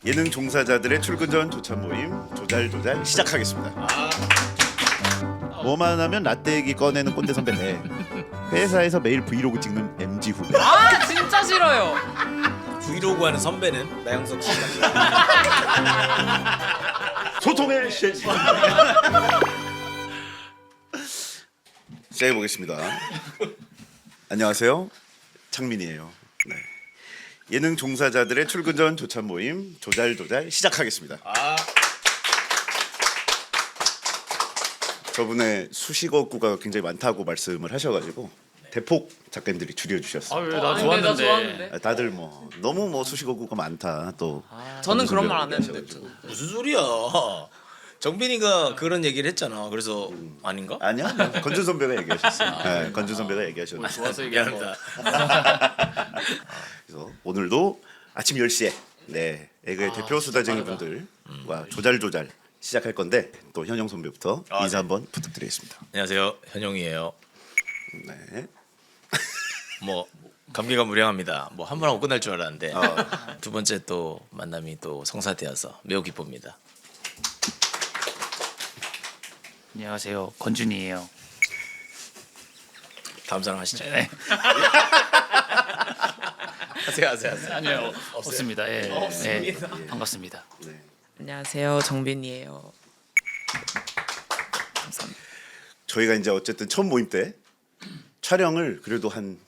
예능 종사자들의 출근 전 조찬 모임 조잘조잘 시작하겠습니다. 뭐만 하면 라떼 얘기 꺼내는 꼰대 선배 대 회사에서 매일 브이로그 찍는 MG 후배. 아 진짜 싫어요. 브이로그 하는 선배는 나영석 씨가 소통의 실시. 시작해 보겠습니다. 안녕하세요, 창민이에요. 네. 예능 종사자들의 출근 전 조찬 모임 조잘조잘 시작하겠습니다. 저번에 수식어구가 굉장히 많다고 말씀을 하셔가지고 대폭 작가님들이 줄여주셨어요. 아왜 나 나 좋았는데. 좋았는데. 다들 뭐 너무 뭐 수식어구가 많다 또. 저는 그런 말 안 했는데. 무슨 소리야? 정빈이가 그런 얘기를 했잖아. 그래서 아닌가? 아니야, 건준 선배가 얘기하셨어요. 네, 건준 선배가 얘기하셨는데. 좋아서 얘기한 거. 미안합니다. 그래서 오늘도 아침 10시에 네, 애그의 대표 수다쟁이 분들과 조잘조잘 시작할 건데 또 현영 선배부터 인사 한번 부탁드리겠습니다. 안녕하세요, 현용이에요. 네. 뭐 감기가 무량합니다. 뭐 한 번 하고 끝날 줄 알았는데 두 번째 또 만남이 또 성사되어서 매우 기쁩니다. 안녕하세요, 건준이에요. 다음 사람 하시죠. 네. 하세요. 아니요, 없습니다. 예, 예, 반갑습니다. 네. 안녕하세요 정빈이에요. 저희가 이제 어쨌든 첫 모임 때 촬영을 그래도 한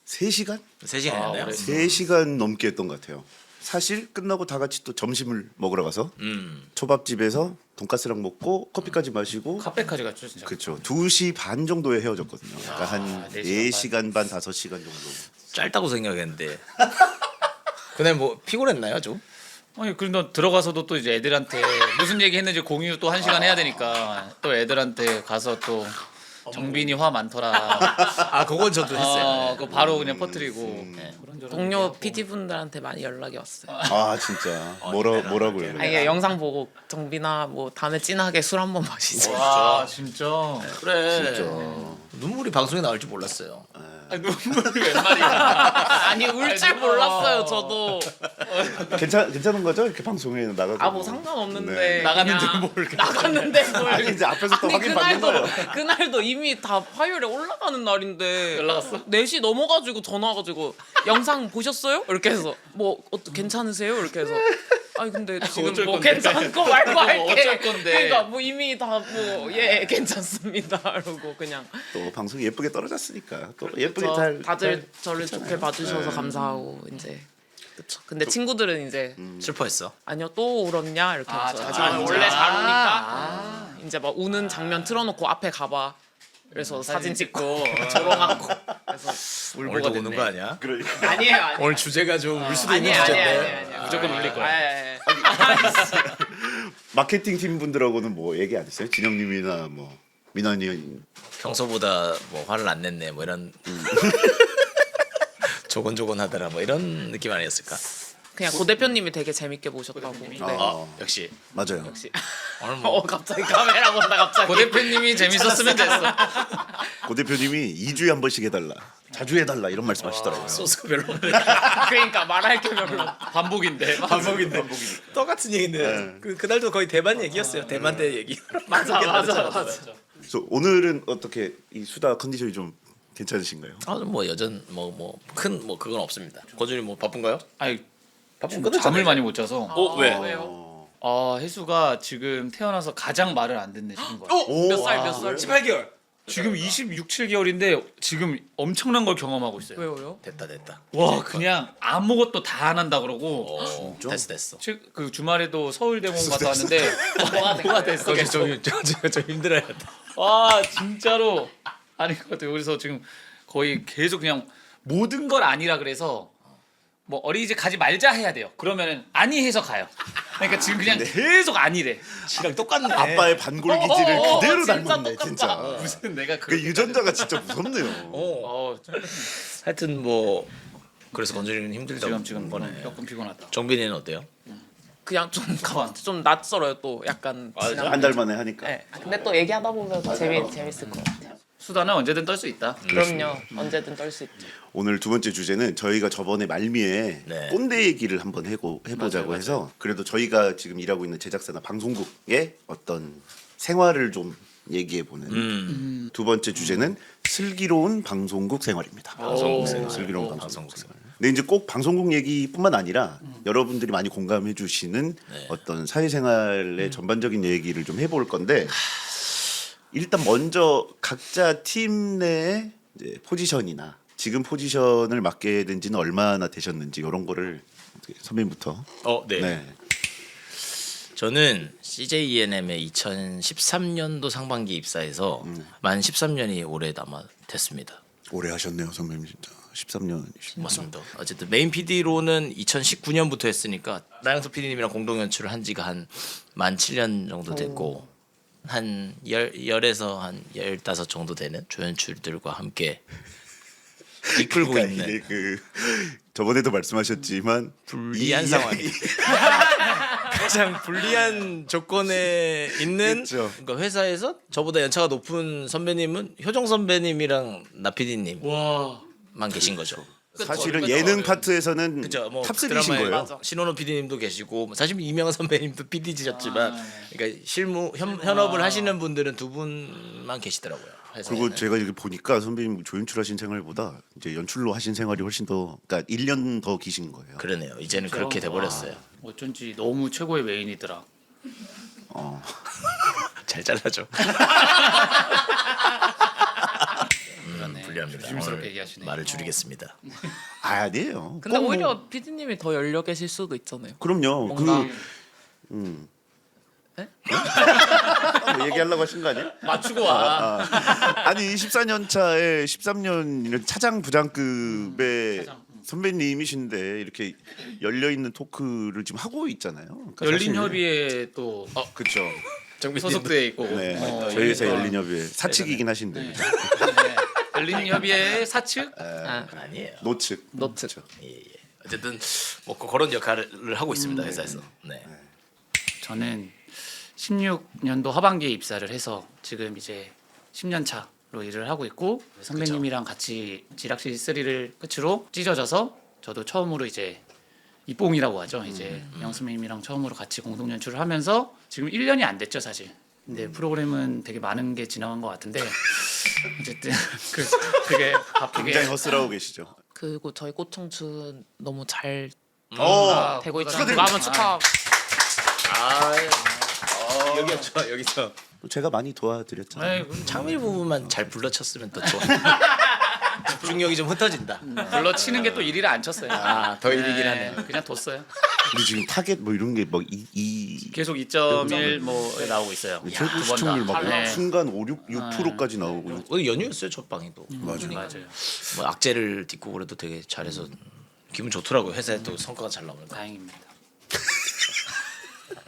3시간? 3시간이었나요? 그래. 3시간 넘게 했던 것 같아요. 사실 끝나고 다 같이 또 점심을 먹으러 가서 초밥집에서 돈가스랑 먹고 커피까지 마시고 카페까지 갔죠 진짜. 그렇죠. 2시 반 정도에 헤어졌거든요. 그러니까 한 4시간 4시간 반, 5시간 정도. 짧다고 생각했는데 그날 뭐 피곤했나요 좀? 아니 그런데 들어가서도 또 이제 애들한테 무슨 얘기 했는지 공유 또 1시간 해야 되니까 또 애들한테 가서 또 정빈이 화 많더라. 아 그건 저도 했어요. 그 바로 그냥 퍼뜨리고. 네, 그런저런 동료 얘기하고. PD 분들한테 많이 연락이 왔어요. 아 진짜 뭐라고요? 아니 이게 영상 보고 정빈아 뭐 다음에 진하게 술 한 번 마시자. 와 진짜. 그래. 진짜. 눈물이 방송에 나올 줄 몰랐어요. 아니, 눈물이 웬 말이야. 아니 울 줄 몰랐어요 저도. 괜찮은 거죠? 이렇게 방송에 나가고. 아 뭐 상관없는데. 네. 나갔는데 그냥 뭘 나갔는데 뭘. 아니 이제 앞에서 또 아니 확인 받는 거예요. 그날도 이미 다 화요일에 올라가는 날인데 연락 왔어? 4시 넘어가지고 전화 와가지고 영상 보셨어요? 이렇게 해서 뭐 괜찮으세요? 이렇게 해서 아니 근데 지금 어쩔 뭐 건데. 괜찮고 말고 할게. 어쩔 건데. 그러니까 뭐 이미 다 뭐 예 괜찮습니다. 이러고 그냥 또 방송이 예쁘게 떨어졌으니까 또 예쁘게 저 다들 저를 좋게 봐주셔서 감사하고 이제 그쵸. 근데 친구들은 이제 슬퍼했어. 아니요 또 울었냐 이렇게 아, 해서 자주 아, 울자. 원래 잘 우니까 이제 막 우는 장면 틀어놓고 앞에 가봐. 그래서 사진 찍고 조롱하고 그래서 오늘도 울보가 우는 됐네. 거 아니야? 그러니까 아니에요 아니에요 오늘 주제가 좀 울 수도 있는 주제인데. 무조건 울릴 거야. 마케팅 팀 분들하고는 뭐 얘기 안 했어요? 진영님이나 뭐 민환이. 평소보다 뭐 화를 안 냈네 뭐 이런 조곤조곤하더라 뭐 이런 느낌 아니었을까? 그냥 고 대표님이 되게 재밌게 보셨다고. 네. 역시 맞아요. 역시. 오늘 뭐 갑자기 카메라 본다 갑자기. 고 대표님이 재밌었으면 됐어. 고 대표님이 2주에 한 번씩 해달라, 자주 해달라 이런 말씀하시더라고요. 소스가 별로 없네. 그러니까 말할 게 별로. 반복인데. 똑같은 얘기인데 그날도 거의 대만 얘기였어요. 대만 때 얘기. 맞아. 그래서 오늘은 어떻게 이 수다 컨디션이 좀 괜찮으신가요? 뭐 여전 큰 뭐 그건 없습니다. 거준이 뭐 바쁜가요? 아니 바쁜 지금 잠을 많이 못 자서. 왜? 왜요? 혜수가 지금 태어나서 가장 말을 안 듣네 지금 거야. 몇 살? 18개월. 지금 26, 7개월인데 지금 엄청난 걸 경험하고 있어요. 왜요? 됐다. 와 그냥 아무것도 다 안 한다 그러고. 됐어. 그 주말에도 서울대공원 갔다 왔는데 뭐가 됐어? 거준 좀 힘들어야겠다. 와 진짜로 아닌 것 같아요. 그래서 지금 거의 계속 그냥 모든 걸 아니라 그래서 뭐 어린이집 가지 말자 해야 돼요. 그러면은 아니 해서 가요. 그러니까 지금 그냥 계속 아니래. 지랑 똑같네. 아빠의 반골 기질을 그대로 진짜 닮았네 똑같다. 진짜. 무슨 내가 그 유전자가 진짜 무섭네요. 하여튼 뭐 그래서 건준이는 힘들다고. 지금 거네. 조금 피곤하다. 정빈이는 어때요? 그냥 좀 낯설어요 또 약간. 한 달 만에 하니까. 네. 근데 또 얘기하다 보면 재밌을 것 같아요. 수다는 언제든 떨 수 있다. 그럼요. 언제든 떨 수 있죠. 오늘 두 번째 주제는 저희가 저번에 말미에 네. 꼰대 얘기를 한번 해보자고 맞아요, 해서 그래도 저희가 지금 일하고 있는 제작사나 방송국의 어떤 생활을 좀 얘기해보는 두 번째 주제는 슬기로운 방송국 생활입니다. 방송국 생활. 슬기로운 방송국 방송국 생활. 생활. 근데 이제 꼭 방송국 얘기뿐만 아니라 여러분들이 많이 공감해주시는 어떤 사회생활의 전반적인 얘기를 좀 해볼 건데 일단 먼저 각자 팀 내의 이제 포지션이나 지금 포지션을 맡게 된 지는 얼마나 되셨는지 이런 거를 어떻게 선배님부터. 네. 네. 저는 CJENM에 2013년도 상반기 입사해서 만 13년이 올해 아마 됐습니다. 오래 하셨네요, 선배님 진짜. 13년. 맞습니다. 어쨌든 메인 PD로는 2019년부터 했으니까 나영석 PD님이랑 공동 연출을 한 지가 한 만 7년 정도 됐고 한 10에서 한 15 정도 되는 조연출들과 함께 이끌고 그러니까 있는 이게 저번에도 말씀하셨지만 불리한 상황이 가장 불리한 조건에 있는 그렇죠. 그러니까 회사에서 저보다 연차가 높은 선배님은 효정 선배님이랑 나 PD님만 와. 계신 거죠. 사실은 예능 파트에서는 그죠. 뭐 탑3이신 드라마에 거예요. 맞아. 신원호 PD님도 계시고 사실 이명환 선배님도 PD지셨지만 그러니까 실무 현업을 하시는 분들은 두 분만 계시더라고요. 회사에는. 그리고 제가 이렇게 보니까 선배님 조연출하신 생활보다 이제 연출로 하신 생활이 훨씬 더 그러니까 1년 더 기신 거예요. 그러네요. 이제는 그렇게 돼 버렸어요. 어쩐지 너무 최고의 메인이더라. 잘 잘라줘. 그러네. 불리합니다. 조심스럽게 오늘 얘기하시네. 말을 줄이겠습니다. 아니에요. 근데 꼭 뭐- 오히려 PD님이 더 열려 계실 수도 있잖아요. 그럼요. 뭔가 뭐 얘기하려고 하신 거 아니에요? 맞추고 와. 아니 14년 차에 13년 차장 부장급의 선배님이신데 이렇게 열려 있는 토크를 지금 하고 있잖아요. 그러니까 열린 사실- 협의회 또 그렇죠. 소속돼 있고. 네, 어, 저희 회사 그러니까. 열린 협의회 사측이긴 하신데 네. 열린 협의회 사측. 아, 아니에요. 노측. 노측. 예. 어쨌든 뭐 그런 역할을 하고 있습니다 회사에서. 네. 저는 16년도 하반기에 입사를 해서 지금 이제 10년 차로 일을 하고 있고 선배님이랑 같이 지락시 3를 끝으로 찢어져서 저도 처음으로 이제 이뽕이라고 하죠. 이제 영 선배님이랑 처음으로 같이 공동 연출을 하면서 지금 1년이 안 됐죠 사실. 근데 프로그램은 되게 많은 게 지나간 것 같은데 어쨌든 그게 바쁘게 굉장히 허슬하고 계시죠. 그리고 저희 꽃청춘 너무 잘 되고 있잖아요. 축하드립니다. 한번 축하. 여기였죠 여기서 제가 많이 도와드렸잖아요. 창밀 부분만 잘 불러쳤으면 더 좋아. 집중력이 좀 흩어진다. 불러치는 게 또 일이라 안 쳤어요. 더 일이긴 하네. 그냥 뒀어요. 근데 지금 타겟 뭐 이런 게 막 계속 2.1 뭐 나오고 있어요. 최고 두 번 시청률 다. 막 네. 순간 6%까지 나오고 오늘 연휴였어요 첫 방이 또. 맞아요. 맞아요. 뭐 악재를 딛고 그래도 되게 잘해서 기분 좋더라고요. 회사에 또 성과가 잘 나오니까. 다행입니다.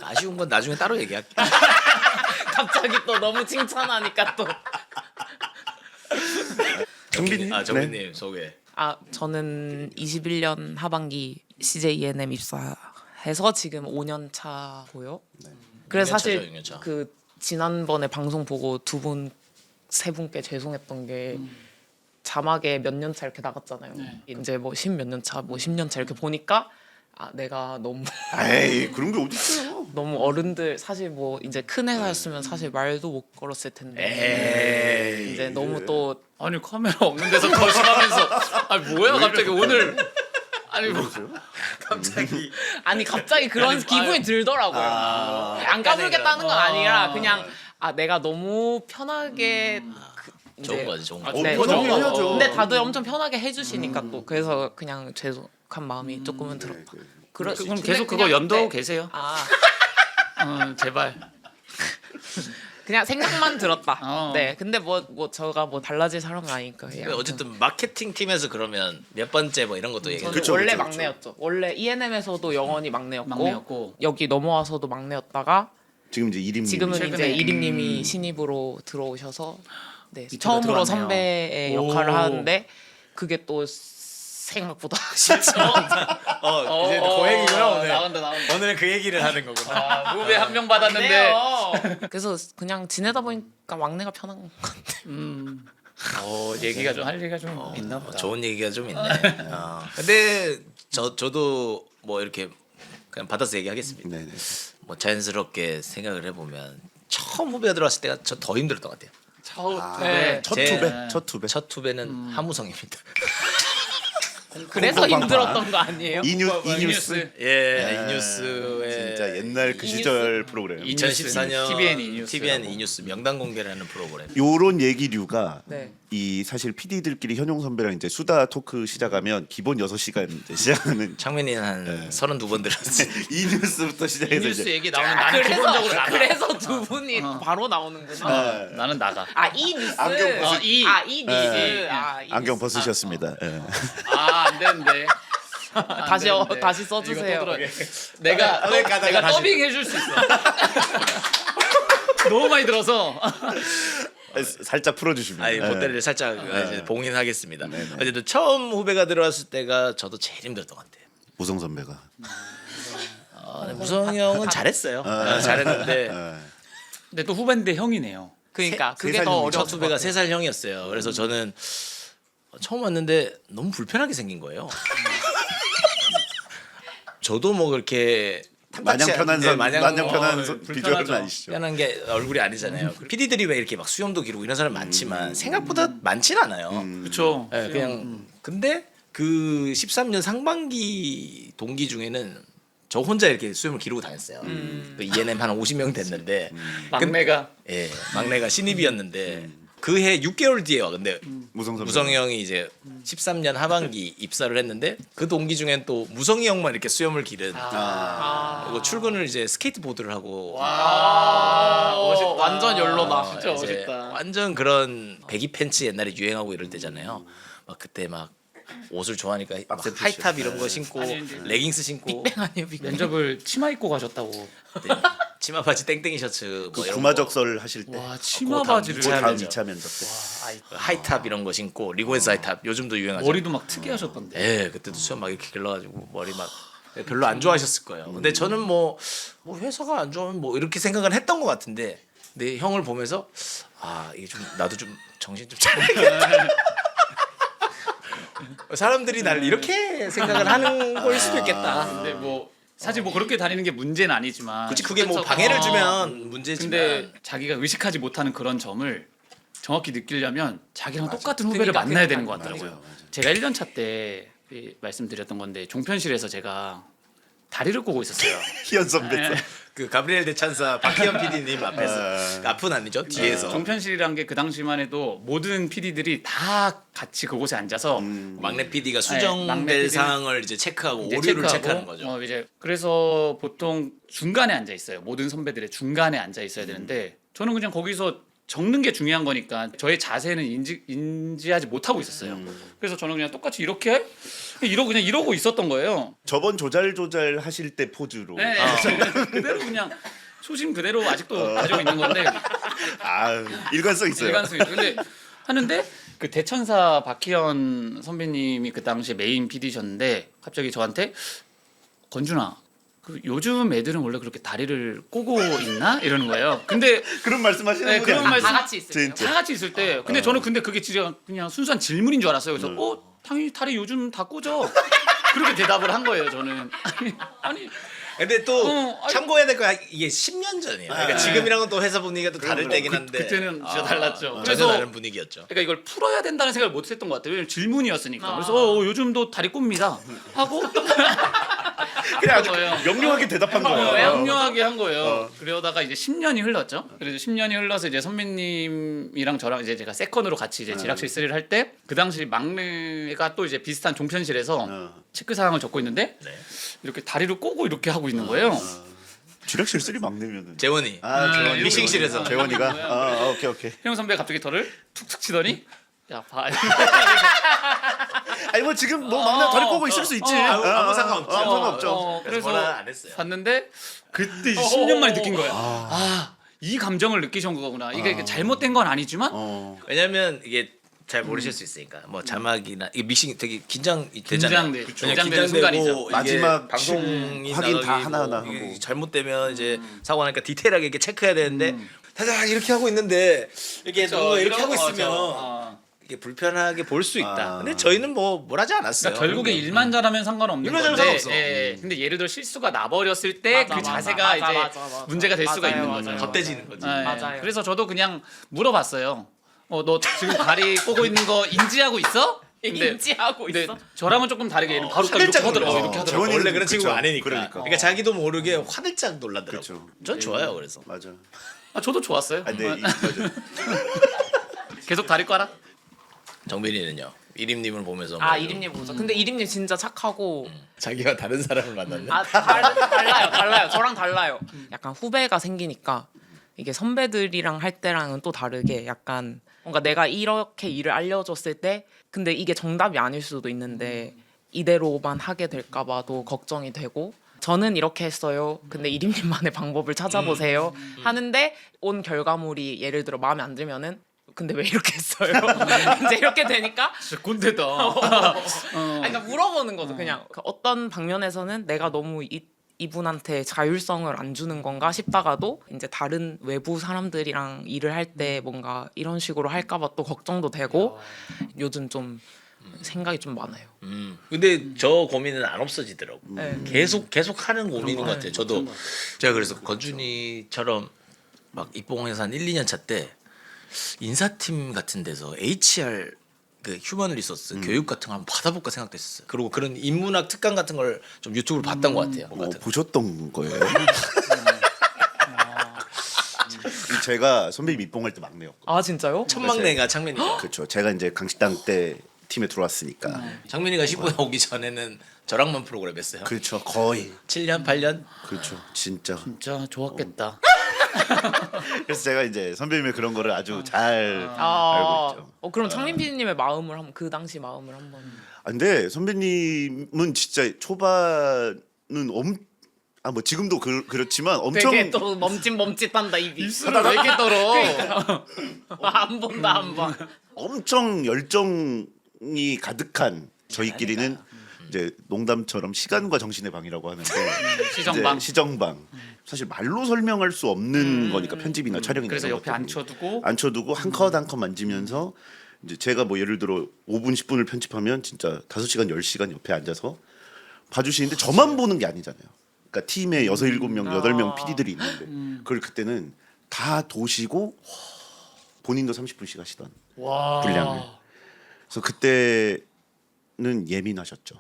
아쉬운 건 나중에 따로 얘기할게. 갑자기 또 너무 칭찬하니까 또. 정빈님. 정빈님 소개. 저는 21년 하반기 CJENM 입사해서 지금 5년 차고요. 그래서 6년 사실 차죠, 6년 차. 그 지난번에 방송 보고 세 분께 죄송했던 게 자막에 몇 년 차 이렇게 나갔잖아요. 네. 이제 뭐 10 몇 년 차, 뭐 10년 차 이렇게 보니까 내가 너무 에이 그런 게 어디 있어요? 너무 어른들 사실 뭐 이제 큰 회사였으면 사실 말도 못 걸었을 텐데 에이. 이제 너무 또 아니 카메라 없는 데서 거심하면서 아니 뭐야 갑자기 오늘 아니 뭐 갑자기 그런 기분이 들더라고요. 안 까불겠다는 건 아니라 그냥 내가 너무 편하게 좋은 거지 좋은 거. 네, 편하게 좋은 거. 해야죠. 근데 다들 엄청 편하게 해주시니까 또 그래서 그냥 죄송한 마음이 조금은 들었다. 그럼 근데 계속 그거 그냥, 연도하고 네. 계세요. 제발. 그냥 생각만 들었다. 어. 네, 근데 뭐 제가 뭐 달라질 사람은 아니니까. 근데 어쨌든 마케팅 팀에서 그러면 몇 번째 뭐 이런 것도 얘기해. 저는 그쵸, 원래 그쵸, 막내였죠. 원래 ENM에서도 영원히 막내였고, 막내였고. 여기 넘어와서도 막내였다가 지금 이제 이림 지금은 최근에. 이제 이림님이 신입으로 들어오셔서 네, 밑으로 처음으로 들어왔네요. 선배의 오. 역할을 하는데 그게 또 생각보다 쉽지 않아. 이제 그 얘기구나 오늘. 나온다. 오늘은 그 얘기를 하는 거구나. 무배 한 명 받았는데 그래서 그냥 지내다 보니까 막내가 편한 것 같아요. 얘기가 좀 할 얘기가 좀 있나 보다. 좋은 얘기가 좀 있네. 근데 저도 뭐 이렇게 그냥 받아서 얘기하겠습니다. 네네. 뭐 자연스럽게 생각을 해보면 처음 후배가 들어왔을 때가 저 더 힘들었던 것 같아요. 네. 첫 제- 투배, 첫 투배. 첫 후배는 하무성입니다. 그래서 콩콩 힘들었던 거 아니에요? 이뉴스. 예, 이 뉴스의 진짜 옛날 그 시절 프로그램. 2014년 TVN 이뉴스. TVN 이뉴스 명단 공개라는 프로그램. 요런 얘기류가 네. 이 사실 PD들끼리 현용 선배랑 이제 수다 토크 시작하면 기본 6시간 이제 시작하는 창민이 한 32번 들었지. 이 뉴스부터 시작해서 이뉴스 이제 얘기 나오면 나는 기본적으로 나가. 그래서 두 분이 바로 나오는구나. 나는 나가. 아 이 뉴스. 안경 벗으- 이 뉴스. 네. 이 안경 뉴스. 벗으셨습니다. 예. 안 되는데. 다시 안 되는데. 다시 써주세요. 이거 또 들어. 내가 더빙 해줄 수 있어. 너무 많이 들어서. 살짝 풀어주시면. 아니 예. 모델을 살짝 이제 봉인하겠습니다. 네네. 어쨌든 처음 후배가 들어왔을 때가 저도 제일 힘들었던 것 같아요. 무성 선배가. 무성 형은 잘했어요. 잘했는데 근데 또 후배인데 형이네요. 그러니까 세 그게 살 더 형이죠. 어려워. 첫 후배가 3살 형이었어요. 그래서 저는 처음 왔는데 너무 불편하게 생긴 거예요. 저도 뭐 그렇게 마냥 편한 네, 선, 마냥 마냥 편한 불편하죠. 비주얼은 아니시죠. 편한 게 얼굴이 아니잖아요. PD들이 왜 이렇게 막 수염도 기르고 이런 사람 많지만 생각보다 많진 않아요. 그렇죠. 네, 그냥 근데 그 13년 상반기 동기 중에는 저 혼자 이렇게 수염을 기르고 다녔어요. 그 ENM 한 50명 됐는데 막내가 예, 막내가 신입이었는데 그 해 6개월 뒤에 와. 근데 무성 선배. 무성이 형이 이제 13년 하반기 입사를 했는데 그 동기 중엔 또 무성이 형만 이렇게 수염을 기른 그리고 출근을 이제 스케이트보드를 하고 멋있다. 완전 열로다. 진짜 이제 멋있다. 완전 그런 배기 팬츠 옛날에 유행하고 이럴 때잖아요. 막 그때 막 옷을 좋아하니까 막 박스 하이탑 이런 거 신고 아니, 이제 레깅스 신고 아니요 빅뱅. 면접을 치마 입고 가셨다고. 네, 치마 바지 땡땡이 셔츠 뭐 그 이런 구마적설 하실 때. 와 치마 그거 다 바지를 미쳐. 다음 면접. 2차 면접 때. 거, 하이탑 이런 거 신고 리고에스 하이탑 요즘도 유행하죠. 머리도 막 특이하셨던데. 예, 그때도 수염 막 이렇게 길러가지고 머리 막 별로 안 좋아하셨을 거예요. 근데 저는 뭐 회사가 안 좋으면 뭐 이렇게 생각을 했던 것 같은데, 근데 형을 보면서 아 이게 좀 나도 좀 정신 좀 차려야겠다. 사람들이 날 이렇게 생각을 하는 걸 수도 있겠다. 근데 뭐 사실 뭐 그렇게 다니는 게 문제는 아니지만. 그치 그게 뭐 그쵸. 방해를 주면 문제지만. 근데 자기가 의식하지 못하는 그런 점을 정확히 느끼려면 자기랑 똑같은 후배를 그러니까, 만나야 되는 그러니까. 것 같더라고요. 맞아요. 제가 1년 차 때 말씀드렸던 건데 종편실에서 제가 다리를 꼬고 있었어요. 희연 선배. 네. 그 가브리엘 데찬사 박희연 PD님 앞에서 앞은 아니죠 뒤에서 종편실이란 게 그 당시만 해도 모든 PD들이 다 같이 그곳에 앉아서 막내 PD가 막내 수정될 PD 는 사항을 이제 체크하고 이제 오류를 체크하고, 체크하는 거죠. 이제 그래서 보통 중간에 앉아 있어요. 모든 선배들의 중간에 앉아 있어야 되는데 저는 그냥 거기서 적는 게 중요한 거니까 저의 자세는 인지하지 못하고 있었어요. 그래서 저는 그냥 똑같이 그냥 이러고 있었던 거예요. 저번 조잘 하실 때 포즈로. 네, 그대로 그냥 초심 그대로 아직도 가지고 있는 건데 아 일관성 있어요. 일관성이 있어요. 근데 하는데 그 대천사 박희연 선배님이 그 당시에 메인 PD셨는데 갑자기 저한테 건준아 그 요즘 애들은 원래 그렇게 다리를 꼬고 있나 이러는 거예요. 근데 그런 말씀하시는 네, 분이 그런 아니에요. 말씀- 다 같이 있을 때요. 진짜. 다 같이 있을 때 근데 저는 그게 진짜 그냥 순수한 질문인 줄 알았어요. 그래서 당연히 다리 요즘 다 꼬죠. 그렇게 대답을 한 거예요. 저는 아니 근데 또 아니- 참고해야 될 거야 이게 10년 전이에요. 그러니까 지금이랑은 또 회사 분위기가 또 다를 때긴 한데 그때는 진짜 달랐죠. 전혀 그래서 다른 분위기였죠. 그러니까 이걸 풀어야 된다는 생각을 못했던 것 같아요. 왜냐면 질문이었으니까. 그래서 요즘도 다리 꼽니다 하고 그냥 아주 거예요. 명료하게 대답한 거예요. 명료하게 한 거예요. 그러다가 이제 10년이 흘렀죠. 그래서 10년이 흘러서 이제 선배님이랑 저랑 이제 제가 세컨으로 같이 이제 지락실 3를 할 때 그 당시 막내가 또 이제 비슷한 종편실에서 체크 사항을 적고 있는데 이렇게 다리를 꼬고 이렇게 하고 있는 거예요. 주력실 3 막내면은. 재원이 재원이. 믹싱실에서 재원이가. 오케이 오케이. 형 선배가 갑자기 저를 툭툭 치더니 야 봐. 아니 뭐 지금 뭐 막내 다리 꼬고 있을 수 있지. 아무 상관없죠. 아무 상관없죠. 그래서 뭐라 안 했어요. 봤는데 그때 이제 10년 만에 느낀 거예요. 이 감정을 느끼신 거구나. 이게 잘못된 건 아니지만 왜냐면 이게 잘 모르실 수 있으니까 뭐 자막이나 이게 믹싱 되게 긴장이 되잖아요. 긴장되는 순간이죠. 이게 마지막 방송이 확인 다 나가기 하나하나 뭐 이게 하고. 잘못되면 이제 사고 나니까 디테일하게 이렇게 체크해야 되는데 다들 이렇게 하고 있는데 이렇게 누가 이렇게 하고 있으면 이게 불편하게 볼 수 있다. 아. 근데 저희는 뭘 하지 않았어요. 그러니까 결국에 일만 잘하면 상관없는 일만 잘하면 건데, 상관없어. 예. 근데 예를 들어 실수가 나버렸을 때 그 맞아, 자세가 맞아, 이제 맞아. 문제가 될 수가 맞아요, 있는 맞아요. 거죠. 덧대지는 거지. 예. 맞아요. 그래서 저도 그냥 물어봤어요. 너 지금 다리 꼬고 있는 거 인지하고 있어? 근데, 인지하고 근데 있어. 저랑은 조금 다르게 얘는 바로 딱 화들짝 이렇게 하더라고. 놀랐어. 이렇게 하더라고. 재원이는 원래 그런 친구가 그쵸. 아니니까. 그러니까. 그러니까 자기도 모르게 화들짝 놀라더라고. 그쵸. 전 좋아요. 그래서. 맞아. 저도 좋았어요. 아, 근데 맞아. 계속 다리 꽈라. 정빈이는요. 이림님을 보면서 아 이림님 보죠. 근데 이림님 진짜 착하고 자기가 다른 사람을 만났네. 달라요. 저랑 달라요. 약간 후배가 생기니까 이게 선배들이랑 할 때랑은 또 다르게 약간 뭔가 내가 이렇게 일을 알려줬을 때 근데 이게 정답이 아닐 수도 있는데 이대로만 하게 될까봐도 걱정이 되고 저는 이렇게 했어요. 근데 이림님만의 방법을 찾아보세요. 하는데 온 결과물이 예를 들어 마음에 안 들면은 근데 왜 이렇게 했어요? 이제 이렇게 되니까 진짜 꼰대다. 아니, 그러니까 물어보는 거죠. 그냥 그 어떤 방면에서는 내가 너무 이분한테 자율성을 안 주는 건가 싶다가도 이제 다른 외부 사람들이랑 일을 할 때 뭔가 이런 식으로 할까봐 또 걱정도 되고 요즘 좀 생각이 좀 많아요. 근데 저 고민은 안 없어지더라고. 네. 계속 하는 고민인 것 같아요. 저도 제가 그래서 건준이처럼 막 입봉해서 한 1, 2년 차 때 인사팀 같은 데서 HR 그 휴먼 리소스 교육 같은 거 한번 받아볼까 생각됐었어요. 그리고 그런 인문학 특강 같은 걸 좀 유튜브로 봤던 것 같아요. 보셨던 거예요? 제가 선배님 입봉할 때 막내였고. 아 진짜요? 첫 막내가 창민이가. 그렇죠. 제가 이제 강식당 때 팀에 들어왔으니까. 창민이가 15에 오기 전에는 저랑만 프로그램 했어요. 그렇죠. 거의. 7년, 8년. 그렇죠. 진짜. 진짜 좋았겠다. 그래서 제가 이제 선배님의 그런 거를 아주 잘 아, 알고 있죠. 그럼 창민 PD님의 마음을 한번 그 당시 마음을 한번. 아, 근데 선배님은 진짜 초반은 뭐 지금도 그렇지만 엄청 되게 또 멈칫멈칫한다 입이. 입술을 왜 이렇게 떨어? 안 본다 안 봐. 엄청 열정이 가득한 저희끼리는 이제 농담처럼 시간과 정신의 방이라고 하는데 시정방. 이제 시정방. 사실 말로 설명할 수 없는 거니까 편집이나 촬영이나 그래서 이런 옆에 것들이. 앉혀두고 앉혀두고 한 컷 한 컷 만지면서 이제 제가 뭐 예를 들어 5분 10분을 편집하면 진짜 5시간 10시간 옆에 앉아서 봐주시는데 저만 보는 게 아니잖아요. 그러니까 팀에 6, 7명, 8명 PD들이 있는데 그걸 그때는 다 도시고 본인도 30분씩 하시던 와. 분량을. 그래서 그때는 예민하셨죠.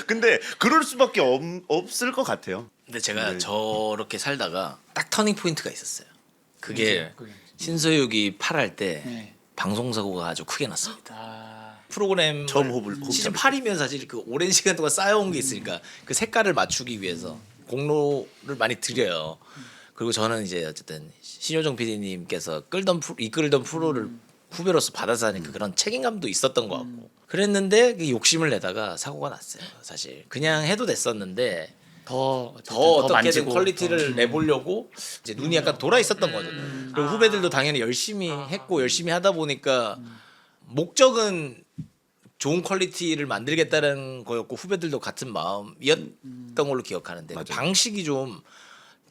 근데 그럴 수밖에 없을 것 같아요. 근데 제가 네. 저렇게 살다가 딱 터닝 포인트가 있었어요. 그게 신서유기 8할 때 네. 방송 사고가 아주 크게 났습니다. 아. 프로그램 처음 호흡 시즌 8이면 사실 그 오랜 시간 동안 쌓여온 게 있으니까 그 색깔을 맞추기 위해서 공로를 많이 들여요. 그리고 저는 이제 어쨌든 신효정 PD님께서 이끌던 프로를 후배로서 받아서 하니까 그런 책임감도 있었던 것 같고 그랬는데 그 욕심을 내다가 사고가 났어요. 사실 그냥 해도 됐었는데 더 어떻게든 만지고. 퀄리티를 내보려고 이제 눈이 약간 돌아 있었던 거죠. 그리고 후배들도 당연히 열심히 했고 열심히 하다 보니까 목적은 좋은 퀄리티를 만들겠다는 거였고 후배들도 같은 마음이었던 걸로 기억하는데 그 방식이 좀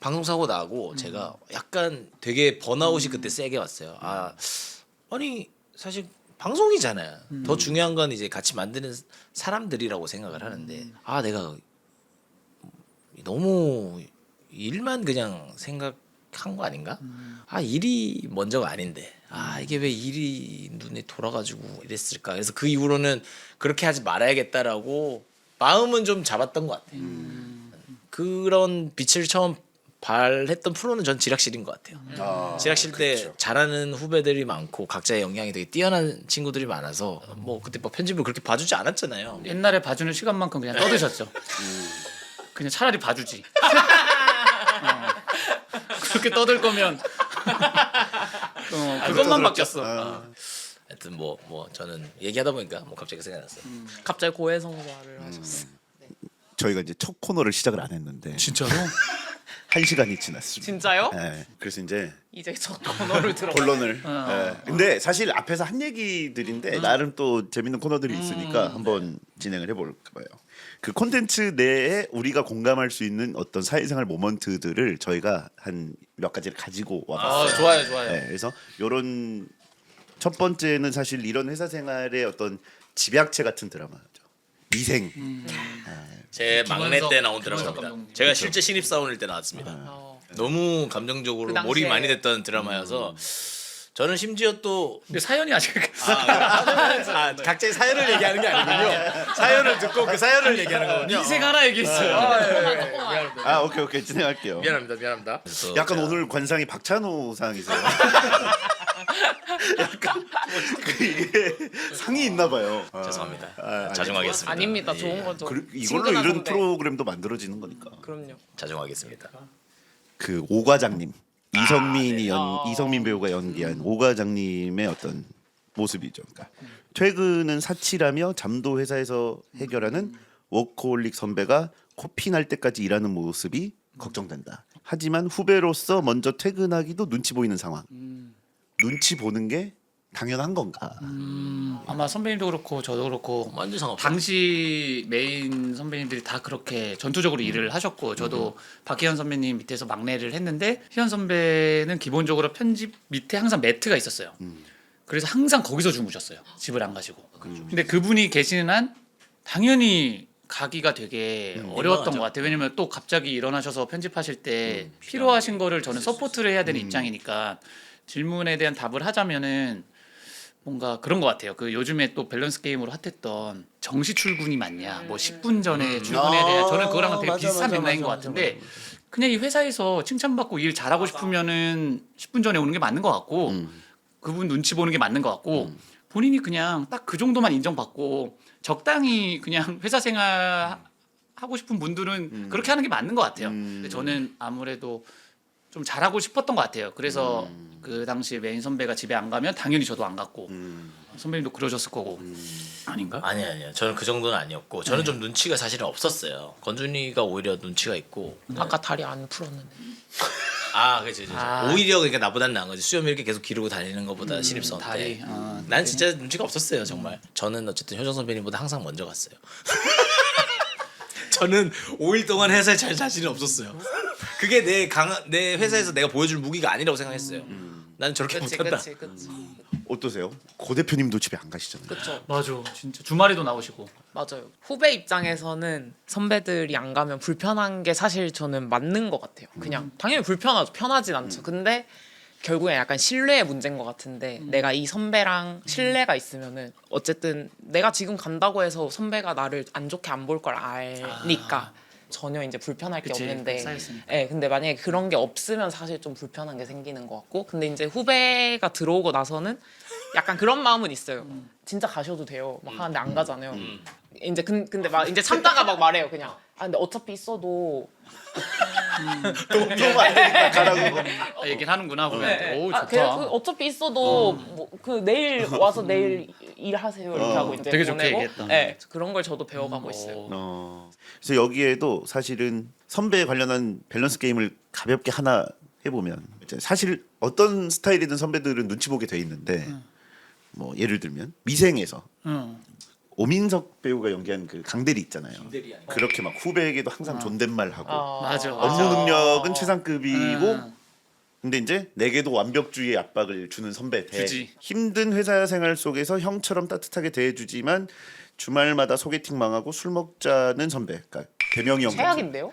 방송 사고 나고 제가 약간 되게 번아웃이 그때 세게 왔어요. 아니 사실 방송이잖아요. 더 중요한 건 이제 같이 만드는 사람들이라고 생각을 하는데 내가 너무 일만 그냥 생각한 거 아닌가? 일이 먼저가 아닌데 이게 왜 일이 눈에 돌아가지고 이랬을까? 그래서 그 이후로는 그렇게 하지 말아야겠다라고 마음은 좀 잡았던 것 같아요. 그런 빛을 처음 발했던 프로는 전 지락실인 것 같아요. 지락실 때 그렇죠. 잘하는 후배들이 많고 각자의 역량이 되게 뛰어난 친구들이 많아서 뭐 그때 뭐 편집을 그렇게 봐주지 않았잖아요. 옛날에 봐주는 시간만큼 그냥 떠드셨죠. 그냥 차라리 봐주지. 그렇게 떠들 거면 그것만 바뀌었어. 하여튼 뭐 저는 얘기하다 보니까 뭐 갑자기 생각났어요. 갑자기 고해성사를 하셨어요. 저희가 이제 첫 코너를 시작을 안 했는데 진짜로? 1시간이 지났습니다. 진짜요? 네, 그래서 이제 이제 첫 코너를 들어. 본론을. 근데 사실 앞에서 한 얘기들인데 나름 또 재밌는 코너들이 있으니까 한번 진행을 해볼까요? 그 콘텐츠 내에 우리가 공감할 수 있는 어떤 사회생활 모먼트들을 저희가 한 몇 가지를 가지고 와봤어요. 좋아요. 네, 그래서 이런 첫 번째는 사실 이런 회사 생활의 어떤 집약체 같은 드라마죠. 미생. 제 막내 때 나온 김원석 드라마입니다. 감독님. 제가 실제 신입사원일 때 나왔습니다. 너무 감정적으로 그 당시에- 몰입 많이 됐던 드라마여서 저는 심지어 또 근데 사연이 아직 각자의 사연을 얘기하는 게 아니군요. 사연을 듣고 그 사연을 얘기하는 거군요. 인생 하나 얘기했어요. 아 오케이 진행할게요. 미안합니다. 약간 오늘 관상이 박찬호 상이세요. 약간 이게 상이 있나 봐요. 죄송합니다. 자중하겠습니다. 아닙니다. 좋은 거죠. 이걸로 친근한 이런 선배. 프로그램도 만들어지는 거니까. 그럼요. 자중하겠습니다. 그 오 과장님 이성민 배우가 연기한 오 과장님의 어떤 모습이죠. 그러니까 퇴근은 사치라며 잠도 회사에서 해결하는 워커홀릭 선배가 코피 날 때까지 일하는 모습이 걱정된다. 하지만 후배로서 먼저 퇴근하기도 눈치 보이는 상황. 눈치 보는 게 당연한 건가? 아마 선배님도 그렇고 저도 그렇고 완전 상관없어. 당시 메인 선배님들이 다 그렇게 전투적으로 일을 하셨고 저도 박희연 선배님 밑에서 막내를 했는데 희연 선배는 기본적으로 편집 밑에 항상 매트가 있었어요. 그래서 항상 거기서 주무셨어요. 집을 안 가시고. 근데 그분이 계시는 한 당연히 가기가 되게 어려웠던 것 같아요. 왜냐면 또 갑자기 일어나셔서 편집하실 때 필요하신 거를 저는 서포트를 해야 되는 입장이니까 질문에 대한 답을 하자면은 뭔가 그런 것 같아요. 그 요즘에 또 밸런스 게임으로 핫했던 정시 출근이 맞냐, 뭐 10분 전에 출근해야 되냐. 저는 그거랑 되게 비슷한 맥락인 것 같은데 그냥 이 회사에서 칭찬받고 일 잘하고 싶으면은 10분 전에 오는 게 맞는 것 같고 그분 눈치 보는 게 맞는 것 같고 본인이 그냥 딱 그 정도만 인정받고 적당히 그냥 회사 생활 하고 싶은 분들은 그렇게 하는 게 맞는 것 같아요. 근데 저는 아무래도 좀 잘하고 싶었던 것 같아요. 그래서 그 당시 메인 선배가 집에 안 가면 당연히 저도 안 갔고 선배님도 그러셨을 거고 아닌가? 아니요. 저는 그 정도는 아니었고 저는 좀 눈치가 사실은 없었어요. 건준이가 오히려 눈치가 있고 아까 다리 안 풀었는데. 그치. 오히려 그러니까 나보다는 나은 거지. 수염 이렇게 계속 기르고 다니는 것보다 신입사원 다리, 때. 난 진짜 눈치가 없었어요 정말. 저는 어쨌든 효정 선배님보다 항상 먼저 갔어요. 저는 5일 동안 회사에 잘 자신이 없었어요. 그게 내 회사에서 내가 보여줄 무기가 아니라고 생각했어요. 나는 저렇게 못한다. 그치. 어떠세요? 고 대표님도 집에 안 가시잖아요. 그쵸. 맞아, 진짜 주말에도 나오시고. 맞아요. 후배 입장에서는 선배들이 안 가면 불편한 게 사실 저는 맞는 것 같아요. 그냥 당연히 불편하죠. 편하진 않죠. 근데 결국엔 약간 신뢰의 문제인 것 같은데 내가 이 선배랑 신뢰가 있으면은 어쨌든 내가 지금 간다고 해서 선배가 나를 안 좋게 안 볼 걸 아니까 전혀 이제 불편할 게 그치, 없는데 쌓였으니까. 근데 만약에 그런 게 없으면 사실 좀 불편한 게 생기는 것 같고 근데 이제 후배가 들어오고 나서는 약간 그런 마음은 있어요. 진짜 가셔도 돼요. 막 하는데 안 가잖아요. 이제 근데 막 이제 참다가 막 말해요. 그냥 근데 어차피 있어도 너무 안 되니까 가라고. 얘기를 하는구나 보면. 네. 오, 그냥 좋다. 어차피 있어도 뭐 그 내일 와서 내일 일하세요 이렇게 하고 이제 되게 좋게 보내고 얘기했다. 네, 그런 걸 저도 배워가고 있어요. 그래서 여기에도 사실은 선배에 관련한 밸런스 게임을 가볍게 하나 해보면 이제 사실 어떤 스타일이든 선배들은 눈치 보게 돼 있는데 뭐 예를 들면 미생에서 오민석 배우가 연기한 그 강대리 있잖아요. 그렇게 막 후배에게도 항상 존댓말하고 맞아. 업무 능력은 최상급이고 근데 이제 내게도 완벽주의의 압박을 주는 선배 대 주지. 힘든 회사 생활 속에서 형처럼 따뜻하게 대해주지만 주말마다 소개팅 망하고 술 먹자는 선배. 그러니까 대명이 형. 최악인데요?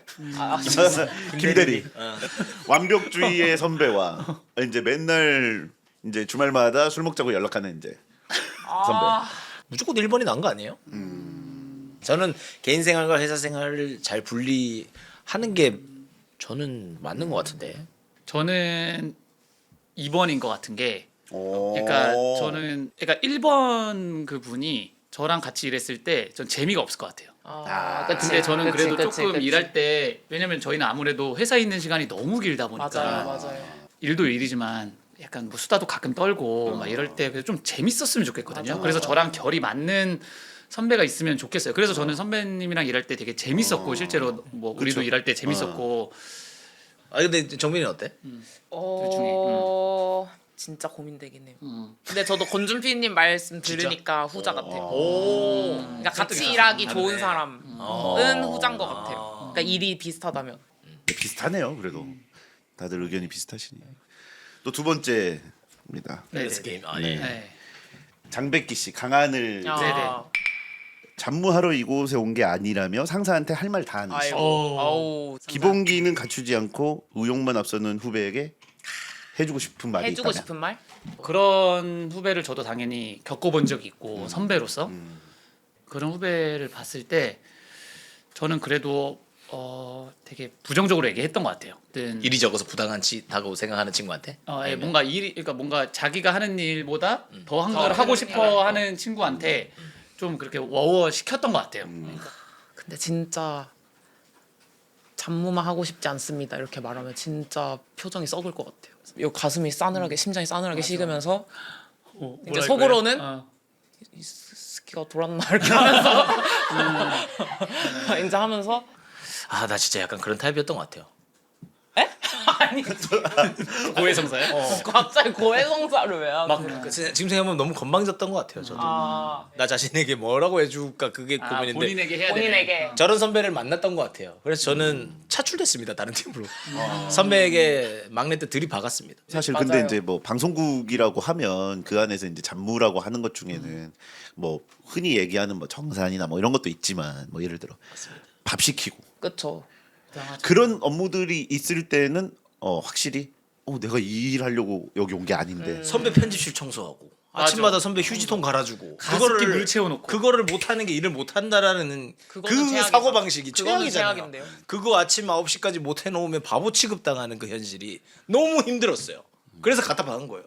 김대리. 완벽주의의 선배와 이제 맨날 이제 주말마다 술 먹자고 연락하는 이제 선배. 무조건 1번이 나은 거 아니에요? 저는 개인 생활과 회사 생활을 잘 분리하는 게 저는 맞는 것 같은데. 저는 2번인 것 같은 게 오. 그러니까 저는 그러니까 1번 그분이 저랑 같이 일했을 때 전 재미가 없을 것 같아요. 그치, 근데 저는 그치, 그래도 그치, 조금 그치. 일할 때 왜냐면 저희는 아무래도 회사에 있는 시간이 너무 길다 보니까 맞아요. 일도 일이지만 약간 뭐 수다도 가끔 떨고 막 이럴 때 그래서 좀 재밌었으면 좋겠거든요. 그래서 저랑 결이 맞는 선배가 있으면 좋겠어요. 그래서 저는 선배님이랑 일할 때 되게 재밌었고 실제로 뭐 우리도 일할 때 재밌었고 근데 정민이는 어때? 진짜 고민되긴 해요. 근데 저도 건준 PD님 말씀 들으니까 후자 같아요. 그러니까 같이 일하기 좋은 사람은 후자인 것 같아요. 그러니까 일이 비슷하다면. 비슷하네요. 그래도 다들 의견이 비슷하시니. 또 두 번째입니다. 네, 밸런스 게임. 네. 네. 장백기 씨 강한을 아, 네네. 잡무하러 이곳에 온 게 아니라며 상사한테 할 말 다 하는 씨. 아이고, 오. 아우, 기본기는 갖추지 않고 의욕만 앞서는 후배에게 해주고 싶은 말이 해주고 있다면? 싶은 말? 그런 후배를 저도 당연히 겪어본 적이 있고 선배로서 그런 후배를 봤을 때 저는 그래도 되게 부정적으로 얘기했던 것 같아요. 일이 적어서 부당하다고 생각하는 친구한테. 예, 뭔가 일이 그러니까 뭔가 자기가 하는 일보다 더 한 더 걸 하고 하는 싶어 일을 하는 친구한테 좀 그렇게 워워 시켰던 것 같아요. 근데 진짜 잡무만 하고 싶지 않습니다. 이렇게 말하면 진짜 표정이 썩을 것 같아요. 요 가슴이 싸늘하게 심장이 싸늘하게 식으면서 이제 속으로는 이 스키가 돌았나 이렇게 하면서 이제 하면서 아 나 진짜 약간 그런 타입이었던 것 같아요. 아니 고해성사요? 갑자기 고해성사를 왜 하는 막 거야? 지금 생각하면 너무 건방졌던 것 같아요. 저도 아, 나 자신에게 뭐라고 해줄까 그게 고민인데 본인에게 해야 되는. 본인에게 저런 선배를 만났던 것 같아요. 그래서 저는 차출됐습니다. 다른 팀으로 선배에게 막내 때 들이박았습니다. 사실 맞아요. 근데 이제 뭐 방송국이라고 하면 그 안에서 이제 잡무라고 하는 것 중에는 뭐 흔히 얘기하는 뭐 정산이나 뭐 이런 것도 있지만 뭐 예를 들어 밥 시키고 그쵸. 그런 업무들이 있을 때는 확실히 내가 이 일 하려고 여기 온 게 아닌데 선배 편집실 청소하고 아침마다 선배 휴지통 갈아주고 가습기 물 채워놓고. 그거를 못하는 게 일을 못한다라는 그거는 그 최악이죠. 사고 방식이 그거는 최악이잖아요. 최악인데요. 그거 아침 9시까지 못 해놓으면 바보 취급당하는 그 현실이 너무 힘들었어요. 그래서 갖다 박은 거예요.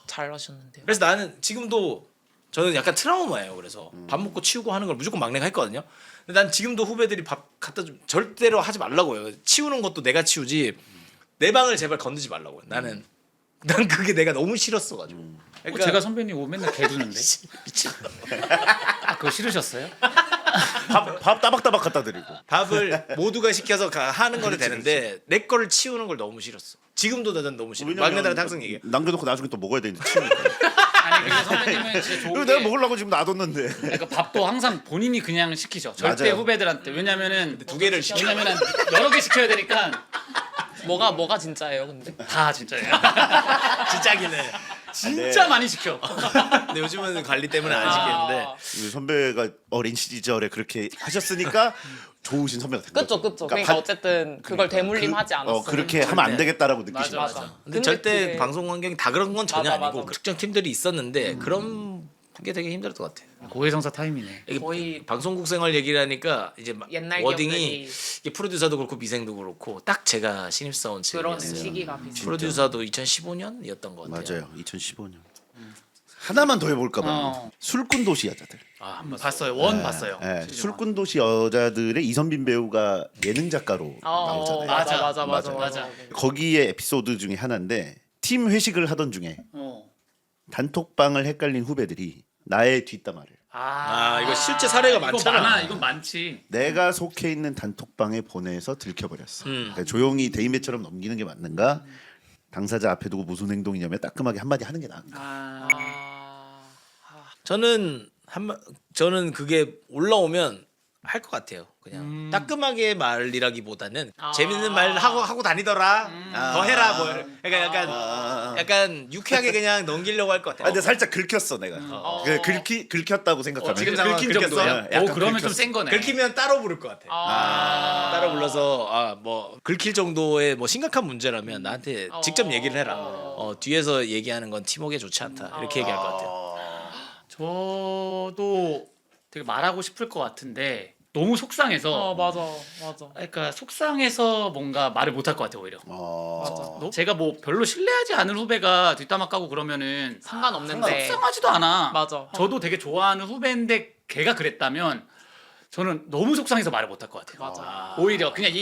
잘하셨는데요. 그래서 나는 지금도 저는 약간 트라우마예요. 그래서 밥 먹고 치우고 하는 걸 무조건 막내가 했거든요. 근데 난 지금도 후배들이 밥 갖다 좀 절대로 하지 말라고요. 치우는 것도 내가 치우지 내 방을 제발 건드지 말라고요. 난 그게 내가 너무 싫었어가지고. 그러니까 제가 선배님 옷 맨날 개두는데. 미친다. 그거 싫으셨어요? 밥 따박따박 갖다 드리고 밥을 모두가 시켜서 하는 거는 되는데 내 거를 치우는 걸 너무 싫었어. 지금도 난 너무 싫어. 막내들한테 항상 얘기해. 남겨놓고 나중에 또 먹어야 되는데 치우니까 아니 근데 선배님은 진짜 이거 좋은 내가 게 먹으려고 지금 놔뒀는데 그러니까 밥도 항상 본인이 그냥 시키죠. 절대 맞아요. 후배들한테. 왜냐면은 두 개를 시켜. 왜냐면은 여러 개 시켜야 되니까 뭐가 진짜예요, 근데? 다 진짜예요. 진짜기네. 진짜 많이 시켜. 근데 요즘은 관리 때문에 안 시키는데. 우리 선배가 어린 시절에 그렇게 하셨으니까 좋으신 선배가 된 그쵸, 거죠. 그쵸. 그러니까 어쨌든 그걸 대물림하지 않았어요. 그렇게 하면 안 되겠다라고 느끼신 맞아, 거죠. 맞아. 근데 절대 그게- 방송 환경이 다 그런 건 전혀 맞아, 아니고 맞아. 특정 팀들이 있었는데 그런 게 되게 힘들었던 것 같아요. 고해성사 타임이네. 이게 거의 방송국 생활 얘기를 하니까 이제 막 옛날 워딩이 기억들이 이게 프로듀서도 그렇고 미생도 그렇고 딱 제가 신입사원 그런 즈음이었어요. 시기가 비슷. 프로듀서도 2015년이었던 것 같아요. 맞아요. 2015년. 하나만 더 해볼까 봐요. 어. 술꾼 도시 여자들. 아, 한번 봤어요. 원 봤어요. 네, 시즌 술꾼 도시 여자들의 이선빈 배우가 예능 작가로 나오잖아요. 맞아, 맞아, 맞아, 맞아요. 맞아. 거기에 에피소드 중에 하나인데 팀 회식을 하던 중에 원. 단톡방을 헷갈린 후배들이 나의 뒷담화를 이거 실제 사례가 이거 많잖아. 많아. 이건 많지. 내가 속해 있는 단톡방에 보내서 들켜버렸어. 그러니까 조용히 대인배처럼 넘기는 게 맞는가? 당사자 앞에 두고 무슨 행동이냐면 따끔하게 한마디 하는 게 나은가? 아. 저는 그게 올라오면 할 것 같아요. 그냥 따끔하게 말이라기보다는 재밌는 말 하고 다니더라. 더 해라 뭐. 그러니까 약간 유쾌하게 그냥 넘기려고 할 것 같아요. 근데 살짝 긁혔어 내가. 긁혔다고 생각하면. 지금 상황은 긁힌 긁혔어요? 정도야? 약간 그러면 좀 긁혔어. 센 거네. 긁히면 따로 부를 것 같아. 따로 불러서 뭐 긁힐 정도의 뭐 심각한 문제라면 나한테 직접 얘기를 해라. 뒤에서 얘기하는 건 팀워크에 좋지 않다. 이렇게 얘기할 것 같아요. 저도 되게 말하고 싶을 것 같은데 너무 속상해서 맞아, 맞아. 그러니까 속상해서 뭔가 말을 못 할 것 같아요 오히려. 제가 뭐 별로 신뢰하지 않은 후배가 뒷담화 까고 그러면은 상관없는데. 속상하지도 않아. 맞아. 저도 되게 좋아하는 후배인데 걔가 그랬다면 저는 너무 속상해서 말을 못 할 것 같아요. 맞아. 오히려 그냥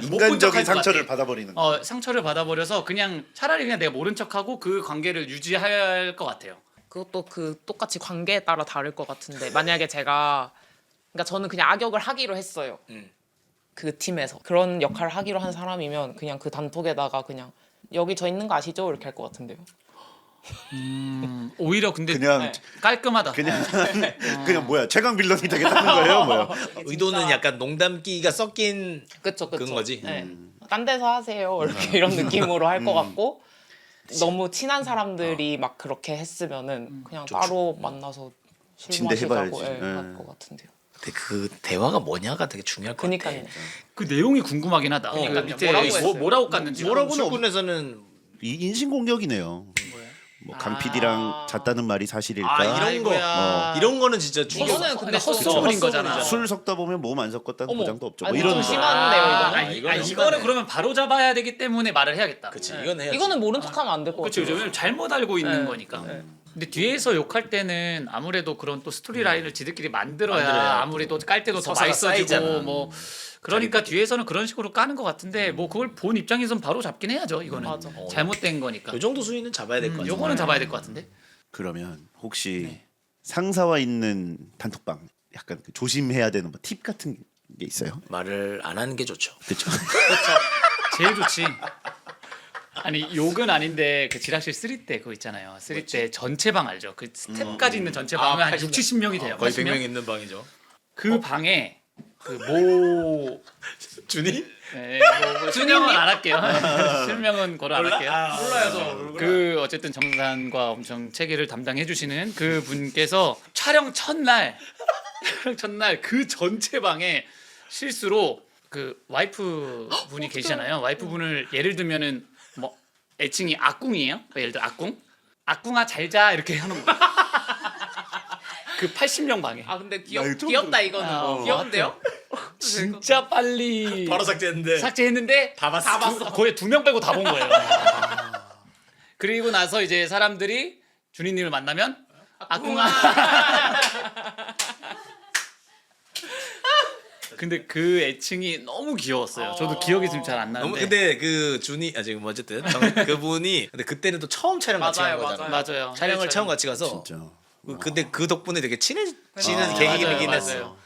못 본 척할 인간적인 것 상처를 같아. 받아버리는. 거. 상처를 받아버려서 그냥 차라리 그냥 내가 모른 척하고 그 관계를 유지할 것 같아요. 그것도 그 똑같이 관계에 따라 다를 것 같은데 만약에 제가 그러니까 저는 그냥 악역을 하기로 했어요. 그 팀에서 그런 역할을 하기로 한 사람이면 그냥 그 단톡에다가 그냥 여기 저 있는 거 아시죠? 이렇게 할 것 같은데요. 오히려 근데 그냥 깔끔하다. 그냥 뭐야 최강 빌런이 되겠다는 거예요, 뭐야? 의도는 약간 농담기가 섞인 그쵸. 그런 거지? 네. 딴 데서 하세요. 이렇게 이런 느낌으로 할 것 같고 너무 친한 사람들이 막 그렇게 했으면은 그냥 따로 만나서 술 침대 마시자고 해봐야지. 할 것 같은데요. 근데 그 대화가 뭐냐가 되게 중요할 것 그니까요. 같아. 그 내용이 궁금하긴 하다. 그러니까 그 밑에 뭐라고 했어요? 뭐라고 깠는지. 뭐라고는 없- 출근에서는 이 인신공격이네요. 뭐야? 뭐 강PD랑 잤다는 말이 사실일까? 이런 거 아이고야. 이런 거는 진짜 충격. 이거는 근데 헛소문인 거잖아. 술 섞다 보면 몸 안 섞었다는 어머. 보장도 없죠. 아니, 뭐 이런 좀 거. 심한데요, 이거는? 이거는 이거는 심하네. 그러면 바로 잡아야 되기 때문에 말을 해야겠다. 그치 이건 해야지. 이거는 모른 척하면 안 될 것 그렇죠. 같아요. 왜냐면 잘못 알고 있는 네. 거니까. 근데 뒤에서 욕할 때는 아무래도 그런 또 스토리 라인을 지들끼리 만들어야 만들어야 아무래도 깔 때도 더 서사가 맛있어지고 쌓이잖아. 뭐 그러니까 뒤에서는 그런 식으로 까는 것 같은데 뭐 그걸 본 입장에선 바로 잡긴 해야죠. 이거는 맞아. 잘못된 거니까. 요 정도 수위는 잡아야 될 것 같아. 요거는 잡아야 될 것 같은데. 그러면 혹시 상사와 있는 단톡방 약간 그 조심해야 되는 뭐 팁 같은 게 있어요? 말을 안 하는 게 좋죠. 그렇죠. 제일 좋지. 아니 욕은 아닌데 그 지락실 3때 그거 있잖아요. 3때 전체 방 알죠? 그 스텝까지 있는 전체 방은 한 6, 70명이 돼요. 거의 80명? 100명 있는 방이죠. 그 방에 그모 준이? 네, 뭐 실명은 안 할게요. 실명은 거로 안 할게요. 몰라요, 저. 그 어쨌든 정산과 엄청 체계를 담당해 주시는 그 분께서 촬영 첫날 그 전체 방에 실수로 그 와이프 분이 계시잖아요. 와이프 분을 예를 들면은 뭐 애칭이 악궁이에요. 그러니까 예를 들어 악궁아 잘자 이렇게 하는 거. 그 80명 방에 아 근데 야, 좀- 귀엽다 이거는. 아, 귀여운데요? 진짜 빨리 바로 삭제했는데. 삭제했는데 다 봤어. 거의 2명 빼고 다 본 거예요. 그리고 나서 이제 사람들이 준이님을 만나면 아궁아. 근데 그 애칭이 너무 귀여웠어요. 저도 기억이 지금 잘 안 너무 나는데. 근데 그 준이 지금 어쨌든 그분이 근데 그때는 또 처음 촬영 같이 간 맞아요, 거잖아. 맞아요. 촬영을 처음 같이 가서 진짜. 근데 그 덕분에 되게 친해지는 맞아요, 계기이긴 맞아요. 했어.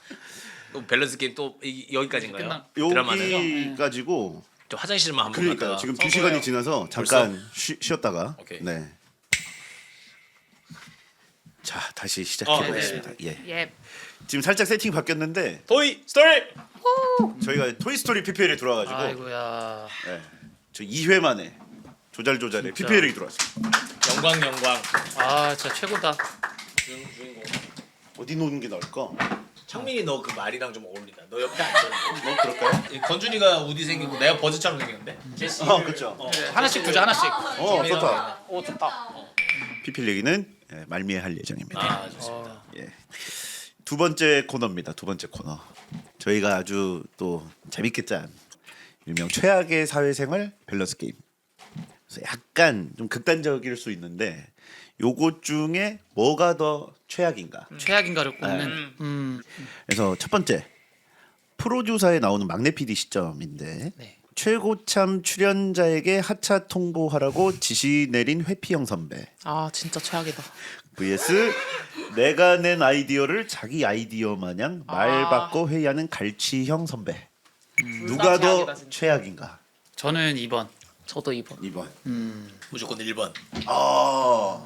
또 밸런스 게임 또 여기까지인가요? 끝나- 드라마는 여기 가지고 또 화장실만 한번 그러니까 갔다가 지금 2시간이 지나서 잠깐 쉬었다가 오케이. 네. 자 다시 시작해 보겠습니다. 예. 예. 지금 살짝 세팅이 바뀌었는데 토이 스토리. 저희가 토이스토리 PPL에 들어와가지고 아이고야. 네. 저 2회 만에 조잘조잘에 진짜. PPL이 들어왔어요. 영광. 아 진짜 최고다. 주인공. 어디 놓는 게 나을까? 창민이 너 그 말이랑 좀 어울린다. 너 옆에 앉아. 뭐 그럴까요? 건준이가 우디 생기고 내가 버즈처럼 생겼는데. 제시. 그렇죠. 하나씩 두자 하나씩. 좋다. 오 좋다. PPL 얘기는 말미에 할 예정입니다. 아 좋습니다. 예. 두 번째 코너입니다. 두 번째 코너. 저희가 아주 또 재밌게 짠 일명 최악의 사회생활 밸런스 게임. 그래서 약간 좀 극단적일 수 있는데 요것 중에 뭐가 더 최악인가? 최악인가를 꼽는. 그래서 첫 번째 프로듀사에 나오는 막내 PD 시점인데 네. 최고참 출연자에게 하차 통보하라고 지시 내린 회피형 선배. 아 진짜 최악이다. vs 내가 낸 아이디어를 자기 아이디어 마냥 말 바꿔 회의하는 갈취형 선배. 누가 더 최악이다, 진짜. 최악인가? 저는 2번. 저도 2번. 2번. 무조건 1번. 아.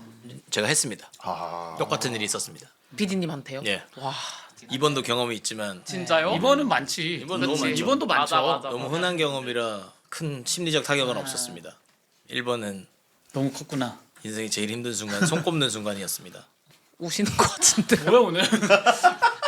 제가 했습니다. 아. 똑같은 일이 있었습니다. PD님한테요? 예. 와 2번도 경험이 있지만 진짜요? 2번은 많지. 이번 너무 많죠. 2번도 많죠. 맞아. 너무 흔한 경험이라 큰 심리적 타격은 없었습니다. 1번은 너무 컸구나. 인생이 제일 힘든 순간, 손 꼽는 순간이었습니다. 우시는 것 같은데. 뭐야 오늘?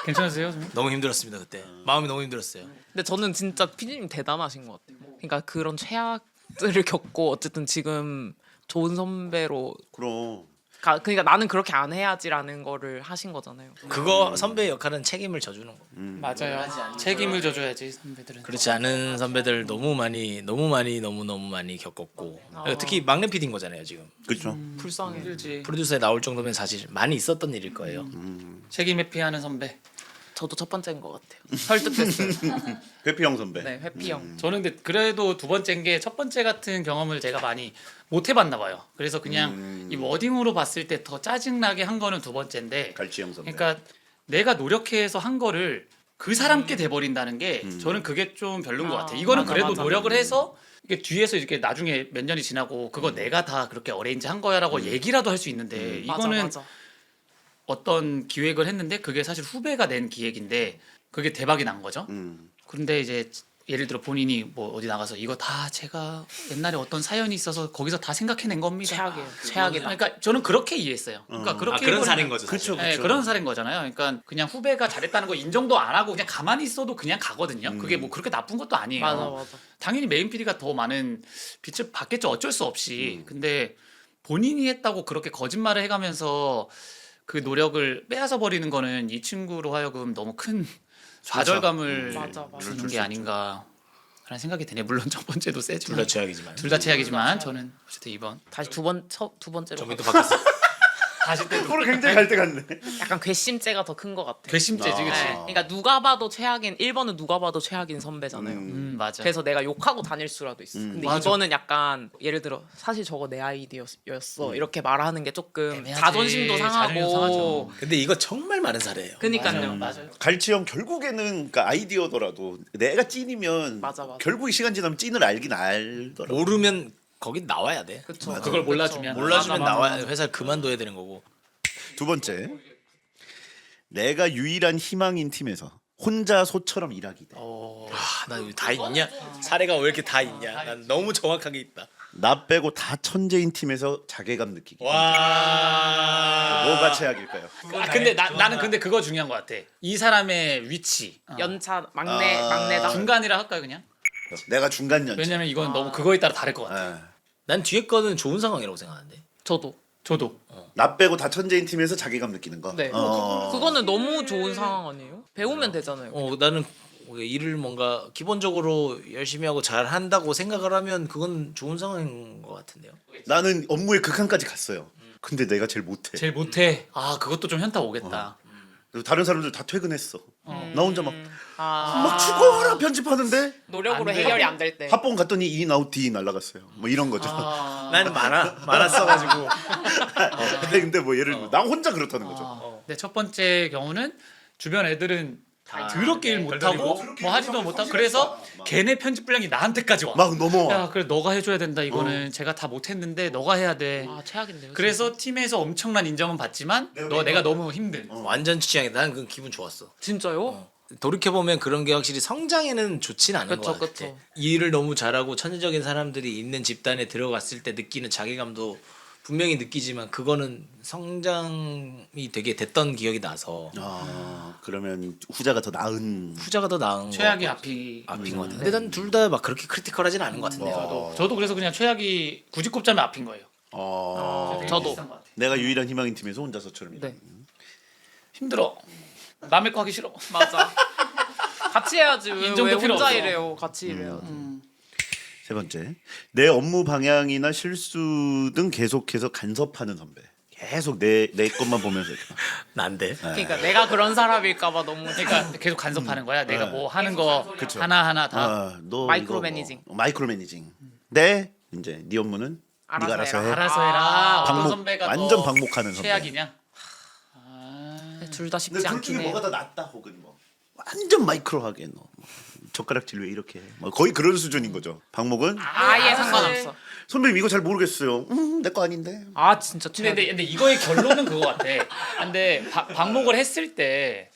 괜찮으세요? 좀? 너무 힘들었습니다 그때. 마음이 너무 힘들었어요. 근데 저는 진짜 PD님 대단하신 것 같아요. 그러니까 그런 최악들을 겪고 어쨌든 지금 좋은 선배로 그럼 그러니까 나는 그렇게 안 해야지라는 거를 하신 거잖아요. 그거 선배의 역할은 책임을 져주는 거. 맞아요. 책임을 져줘야지 선배들은. 그렇지 않은 선배들 너무 많이 겪었고 특히 막내 PD인 거잖아요 지금. 그렇죠. 불쌍해. 힘들지. 프로듀서에 나올 정도면 사실 많이 있었던 일일 거예요. 책임 회피하는 선배. 저도 첫 번째인 것 같아요. 설득됐어요. 회피형 선배. 네, 회피형. 저는 근데 그래도 두 번째인 게 첫 번째 같은 경험을 제가 많이 못 해봤나 봐요. 그래서 그냥 이 워딩으로 봤을 때 더 짜증나게 한 거는 두 번째인데. 갈취형 선배. 그러니까 내가 노력해서 한 거를 그 사람께 돼버린다는 게 저는 그게 좀 별론 것 같아요. 이거는 맞아, 그래도 맞아. 노력을 해서 이게 뒤에서 이렇게 나중에 몇 년이 지나고 그거 내가 다 그렇게 어레인지 한 거야라고 얘기라도 할 수 있는데 이거는 맞아. 어떤 기획을 했는데 그게 사실 후배가 낸 기획인데 그게 대박이 난 거죠. 그런데 이제 예를 들어 본인이 뭐 어디 나가서 이거 다 제가 옛날에 어떤 사연이 있어서 거기서 다 생각해낸 겁니다. 최악이에요. 최악이다. 그러니까 저는 그렇게 이해했어요. 그러니까 그렇게 그런 해버리면- 사례인 거죠. 사실. 그쵸. 네, 그런 사례인 거잖아요. 그러니까 그냥 후배가 잘했다는 거 인정도 안 하고 그냥 가만히 있어도 그냥 가거든요. 그게 뭐 그렇게 나쁜 것도 아니에요. 맞아. 당연히 메인 PD가 더 많은 빛을 받겠죠. 어쩔 수 없이. 근데 본인이 했다고 그렇게 거짓말을 해가면서 그 노력을 빼앗아 버리는 거는 이 친구로 하여금 너무 큰 좌절감을 맞아. 주는 게 아닌가 라는 생각이 드네요. 물론 첫 번째도 세지만 둘다 최악이지만. 둘 다 최악이지만 저는 어쨌든 이번 다시 두 번째로 정민도 바뀌었어. 다시 또 서로 굉장히 갈 때 같네. 약간 괘씸죄가 더 큰 것 같아. 괘씸죄지 그치? 네. 그러니까 누가 봐도 최악인 1번은 누가 봐도 최악인 선배잖아요. 맞아. 그래서 내가 욕하고 다닐 수라도 있어. 근데 맞아. 2번은 약간 예를 들어 사실 저거 내 아이디어였어. 이렇게 말하는 게 조금 애매하지. 자존심도 자존심 상하죠. 상하고. 근데 이거 정말 많은 사례예요. 그니까요. 맞아요. 갈치형 결국에는 그러니까 아이디어더라도 내가 찐이면 맞아. 결국에 시간 지나면 찐을 알긴 알더라고. 모르면 거기 나와야 돼. 그쵸. 그걸 몰라주면. 몰라주면 맞아. 나와 회사를 그만둬야 되는 거고. 두 번째, 내가 유일한 희망인 팀에서 혼자 소처럼 일하기 대. 나 여기 다 있냐? 사례가 왜 이렇게 다 있냐? 난 너무 정확하게 있다. 나 빼고 다 천재인 팀에서 자괴감 느끼기. 와. 뭐가 최악일까요? 근데 나는 근데 그거 중요한 것 같아. 이 사람의 위치. 연차 막내다. 중간이라 할까요 그냥? 내가 중간 연차. 왜냐면 이건 너무 그거에 따라 다를 것 같아. 예. 난 뒤에 거는 좋은 상황이라고 생각하는데. 저도. 저도. 나 빼고 다 천재인 팀에서 자괴감 느끼는 거. 네. 그거는 너무 좋은 상황 아니에요? 배우면 되잖아요. 나는 일을 뭔가 기본적으로 열심히 하고 잘 한다고 생각을 하면 그건 좋은 상황인 것 같은데요. 나는 업무의 극한까지 갔어요. 근데 내가 제일 못해. 제일 못해. 아 그것도 좀 현타 오겠다. 그리고 다른 사람들 다 퇴근했어. 나 혼자 막 아, 죽어라 편집하는데 노력으로 안 돼. 해결이 안 될 때. 합본 갔더니 인 아웃 D 날라갔어요. 뭐 이런 거죠. 난 많았어가지고. 근데 뭐 예를 들면 나 혼자 그렇다는 거죠. 근데 첫 번째 경우는 주변 애들은 더럽게 일 못하고 뭐 하지도 못하고 그래서 걔네 편집 분량이 나한테까지 와. 막 넘어와. 야 그래 너가 해줘야 된다 이거는 제가 다 못했는데 너가 해야 돼. 아 최악인데요. 그래서 팀에서 엄청난 인정은 받지만 내가 너무 힘든. 완전 취향이다. 난 그 기분 좋았어. 진짜요? 돌이켜 보면 그런 게 확실히 성장에는 좋진 않은 그쵸, 것 같아. 그쵸. 일을 너무 잘하고 천재적인 사람들이 있는 집단에 들어갔을 때 느끼는 자괴감도 분명히 느끼지만 그거는 성장이 되게 됐던 기억이 나서 그러면 후자가 더 나은. 후자가 더 나은 최악이 거 앞이. 앞인 것 같아. 근데 난 둘 다 막 그렇게 크리티컬하진 않은 것 같은데요. 저도 그래서 그냥 최악이 굳이 꼽자면 앞인 거예요. 저도. 비슷한 것 같아. 내가 유일한 희망인 팀에서 혼자서처럼. 네. 힘들어. 남의 거 하기 싫어. 맞아. 같이 해야지. 왜 인정도 필요 혼자 없어. 일해요? 같이 일해야지. 세 번째, 내 업무 방향이나 실수 등 계속해서 간섭하는 선배. 계속 내 것만 보면서 이렇게 막. 난데. 그러니까 내가 그런 사람일까봐 너무. 그러니까 계속 간섭하는 거야. 내가 뭐 하는 거 그쵸. 하나 다. 너 마이크로 이거 뭐, 매니징. 마이크로 매니징. 네, 이제 네 업무는 네가 알아서 해. 알아서 해라. 어떤 방목, 선배가 완전 더 방목하는 선배. 최악이냐? 둘 다 근데 쉽지 둘 않긴 중에 해요. 뭐가 더 낫다 혹은 뭐 완전 마이크로하게 너 젓가락질 왜 이렇게 해? 뭐 거의 그런 수준인 거죠. 방목은 아예 상관없어. 선배님 이거 잘 모르겠어요. 내 거 아닌데. 아 진짜 근데, 최악. 근데 이거의 결론은 그거 같아. 근데 방목을 했을 때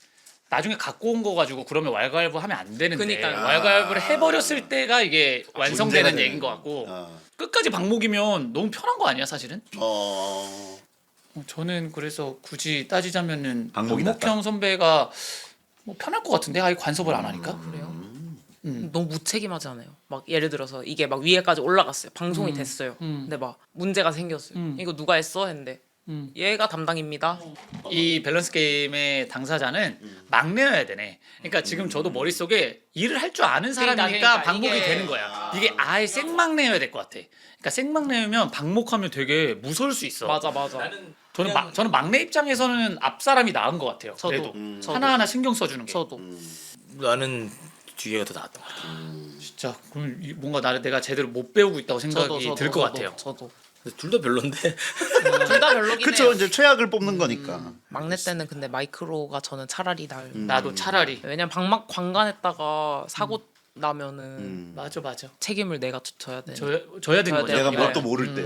나중에 갖고 온 거 가지고 그러면 왈가왈부 하면 안 되는데 그니까요. 왈가왈부를 해버렸을 때가 이게 완성되는 문제가 얘기인 것 같고 어. 끝까지 방목이면 너무 편한 거 아니야 사실은? 어. 저는 그래서 굳이 따지자면은 방목이 방목형 선배가 뭐 편할 것 같은데 아예 간섭을 안 하니까. 그래요? 너무 무책임하지 않아요? 막 예를 들어서 이게 막 위에까지 올라갔어요. 방송이 됐어요. 근데 막 문제가 생겼어요. 이거 누가 했어? 했는데 얘가 담당입니다. 이 밸런스 게임의 당사자는 막내여야 되네. 그러니까 지금 저도 머릿속에 일을 할 줄 아는 사람이니까 그러니까 방목이 이게- 되는 거야. 이게 아예 생막내여야 될 것 같아. 그러니까 생막내면 방목하면 되게 무서울 수 있어. 맞아. 저는 막내 입장에서는 앞 사람이 나은 것 같아요. 저도. 그래도 저도. 하나하나 신경 써주는 게. 저도. 나는 뒤에가 더 나았던 것 같아. 진짜 그럼 뭔가 내가 제대로 못 배우고 있다고 생각이 들 것 같아요. 저도. 근데 둘 다 별론데. 둘 다 별로긴 그쵸 해요. 이제 최악을 뽑는 거니까. 막내 때는 근데 마이크로가 저는 차라리 나을. 나도 차라리 왜냐면 방막 관간했다가 사고 나면은 맞아. 책임을 내가 져야 돼. 져야 되는 져야 거죠. 돼요. 내가 네. 뭣도 모를 때.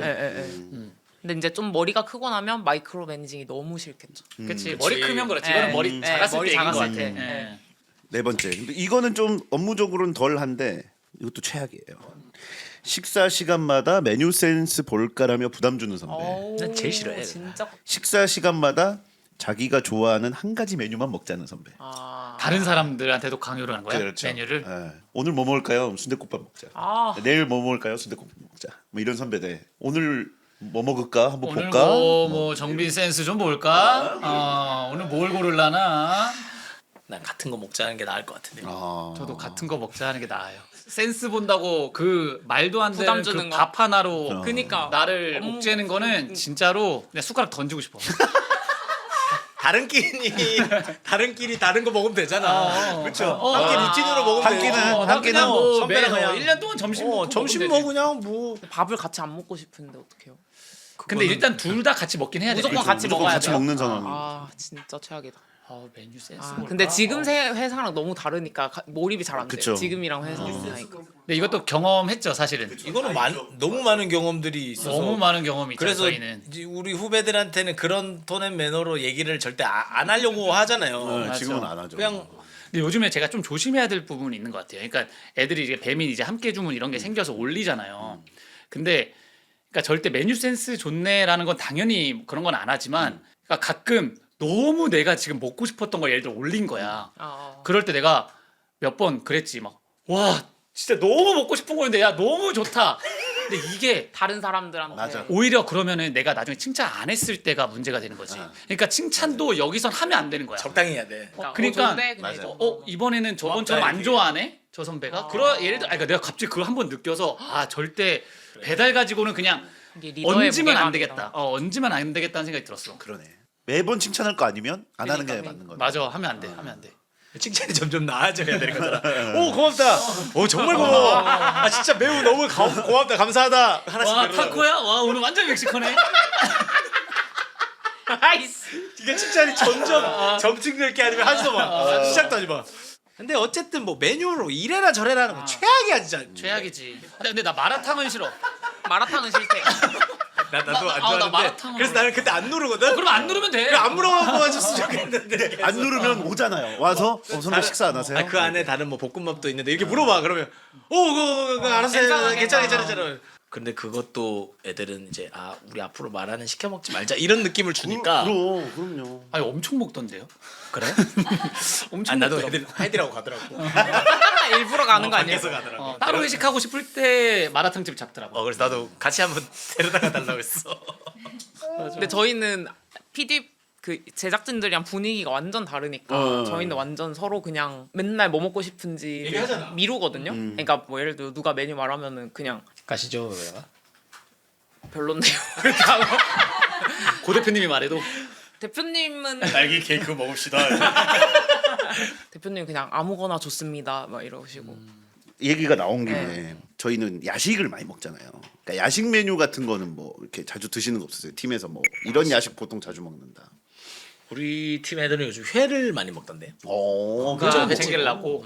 근데 이제 좀 머리가 크고 나면 마이크로 매니징이 너무 싫겠죠. 그치 머리 크면 그렇지. 네. 이거는 머리 네, 작았을 머리 때 얘기인 것 작았을 같아. 때. 네. 네 번째. 근데 이거는 좀 업무적으로는 덜한데 이것도 최악이에요. 식사 시간마다 메뉴 센스 볼까라며 부담 주는 선배. 난 제일 싫어해, 진짜. 식사 시간마다 자기가 좋아하는 한 가지 메뉴만 먹자는 선배. 다른 사람들한테도 강요를 하는 거야? 그렇죠. 메뉴를? 예. 오늘 뭐 먹을까요? 순댓국밥 먹자. 내일 뭐 먹을까요? 순댓국밥 먹자. 뭐 이런 선배들. 오늘 뭐 먹을까? 한번 오늘 볼까? 뭐 정빈 센스 좀 볼까? 오늘 뭘 고를라나? 난 같은 거 먹자는 게 나을 것 같은데. 저도 같은 거 먹자 하는 게 나아요. 센스 본다고 그 말도 안 부담 되는 주는 그 거. 밥 하나로 그니까 나를 옥죄는 거는 진짜로 그냥 숟가락 던지고 싶어. 다른끼리 다른 거 먹으면 되잖아. 그렇죠. 함께 아. 루틴으로 먹으면 한 끼는 되지. 한 끼는 뭐 선배랑 매일 그냥 1년 동안 점심 먹고 점심 먹으면 뭐 그냥 뭐 밥을 같이 안 먹고 싶은데 어떡해요? 되지. 근데 일단 둘 다 같이 먹긴 해야 돼. 무조건 같이 무조건 먹어야 같이 돼요? 먹는 상황이. 진짜 최악이다. 메뉴 센스. 근데 지금 회사랑 너무 다르니까 몰입이 잘 안 돼요. 그쵸. 지금이랑 회사랑 다르니까. 근데 이것도 경험했죠, 사실은. 이거는 너무 많은 경험들이 있어서 너무 많은 경험이 있죠. 그래서 저희는. 이제 우리 후배들한테는 그런 톤앤 매너로 얘기를 절대 안 하려고 하잖아요. 지금은 안 하죠. 그냥 근데 요즘에 제가 좀 조심해야 될 부분이 있는 것 같아요. 그러니까 애들이 이제 배민 이제 함께 주문 이런 게 생겨서 올리잖아요. 근데 그러니까 절대 메뉴 센스 좋네라는 건 당연히 그런 건 안 하지만 그러니까 가끔 너무 내가 지금 먹고 싶었던 걸 예를 들어 올린 거야. 그럴 때 내가 몇 번 그랬지 막 와 진짜 너무 먹고 싶은 거였는데 야 너무 좋다. 근데 이게 다른 사람들한테 맞아. 오히려 그러면은 내가 나중에 칭찬 안 했을 때가 문제가 되는 거지. 그러니까 칭찬도 여기선 하면 안 되는 거야. 적당히 해야 돼. 그러니까 좋은데? 그냥 이거. 이번에는 저번처럼 안 좋아하네 저 선배가. 예를 들어 그러니까 내가 갑자기 그걸 한번 느껴서 절대 배달 가지고는 그냥 이게 리더의 얹으면 안 무게감이다. 되겠다. 얹으면 안 되겠다는 생각이 들었어. 그러네. 매번 칭찬할 거 아니면 안 하는 게 그러니까. 맞는 거네. 맞아 하면 안 돼. 하면 안 돼. 칭찬이 점점 나아져야 되는 거잖아. 오 고맙다. 오 정말 고마워. 아 진짜 매우 너무 고맙다. 감사하다. 하나씩 와 내려놔. 타코야? 와 오늘 완전 멕시코네. 아이씨. 이게 칭찬이 점점 점층될 게 아니면 하지도 마. 시작도 하지 마. 근데 어쨌든 뭐 메뉴로 이래라 저래라는 건 최악이야 진짜. 최악이지. 근데 나 마라탕은 싫어. 마라탕은 싫대. 나도 안 나 좋아하는데. 마라탕은 그래서 나는 그때 안 누르거든. 그럼 안 누르면 돼. 안 물어보고 줬으면 좋겠는데. 안 누르면 오잖아요. 와서 선배 식사 안 하세요? 그 안에 다른 뭐 볶음밥도 있는데 이렇게 물어봐 그러면 그거 알아서 해. 괜찮아. 근데 그것도 애들은 이제 우리 앞으로 말하는 시켜 먹지 말자 이런 느낌을 주니까. 그럼요. 아니 엄청 먹던데요? 그래? 엄청 나도 먹더라고. 애들 하이디라고 가더라고. 일부러 가는 거 아니에요? 밖에서 가더라고. 따로 회식하고 싶을 때 마라탕집 잡더라고. 그래서 나도 같이 한번 데려다가 달라고 했어. 근데 저희는 PD 그 제작진들이랑 분위기가 완전 다르니까 저희는 완전 서로 그냥 맨날 뭐 먹고 싶은지 얘기하잖아. 미루거든요. 그러니까 뭐 예를 들어 누가 메뉴 말하면은 그냥 가시죠. 왜가? 별론데요. 그렇게 하고 고 대표님이 말해도 대표님은 딸기 케이크 먹읍시다. 대표님 그냥 아무거나 좋습니다. 막 이러시고. 얘기가 나온 김에 저희는 야식을 많이 먹잖아요. 그러니까 야식 메뉴 같은 거는 뭐 이렇게 자주 드시는 거 없으세요? 팀에서 뭐 이런 야식 보통 자주 먹는다. 우리 팀 애들은 요즘 회를 많이 먹던데. 건강 챙기려고.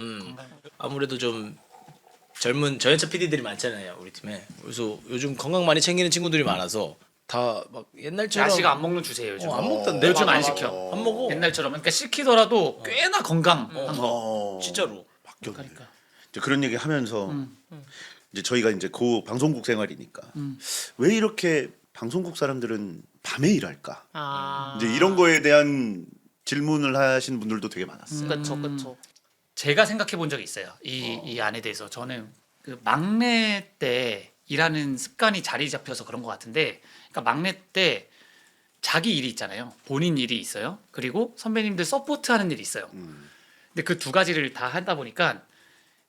아무래도 좀 젊은 저연차 PD들이 많잖아요 우리 팀에. 그래서 요즘 건강 많이 챙기는 친구들이 많아서 다 막 옛날처럼 야식 안 먹는 주세요 요즘. 안 먹던데. 요즘 안 시켜. 안 먹어. 옛날처럼. 그러니까 시키더라도 꽤나 건강한 거. 진짜로. 바뀌었네. 그러니까. 이제 그런 얘기 하면서 이제 저희가 이제 고 방송국 생활이니까 왜 이렇게 방송국 사람들은 밤에 일할까? 이제 이런 거에 대한 질문을 하신 분들도 되게 많았어요. 그렇죠. 제가 생각해 본 적이 있어요. 이 안에 대해서 저는 그 막내 때 일하는 습관이 자리 잡혀서 그런 것 같은데, 그러니까 막내 때 자기 일이 있잖아요. 본인 일이 있어요. 그리고 선배님들 서포트하는 일이 있어요. 근데 그 두 가지를 다 하다 보니까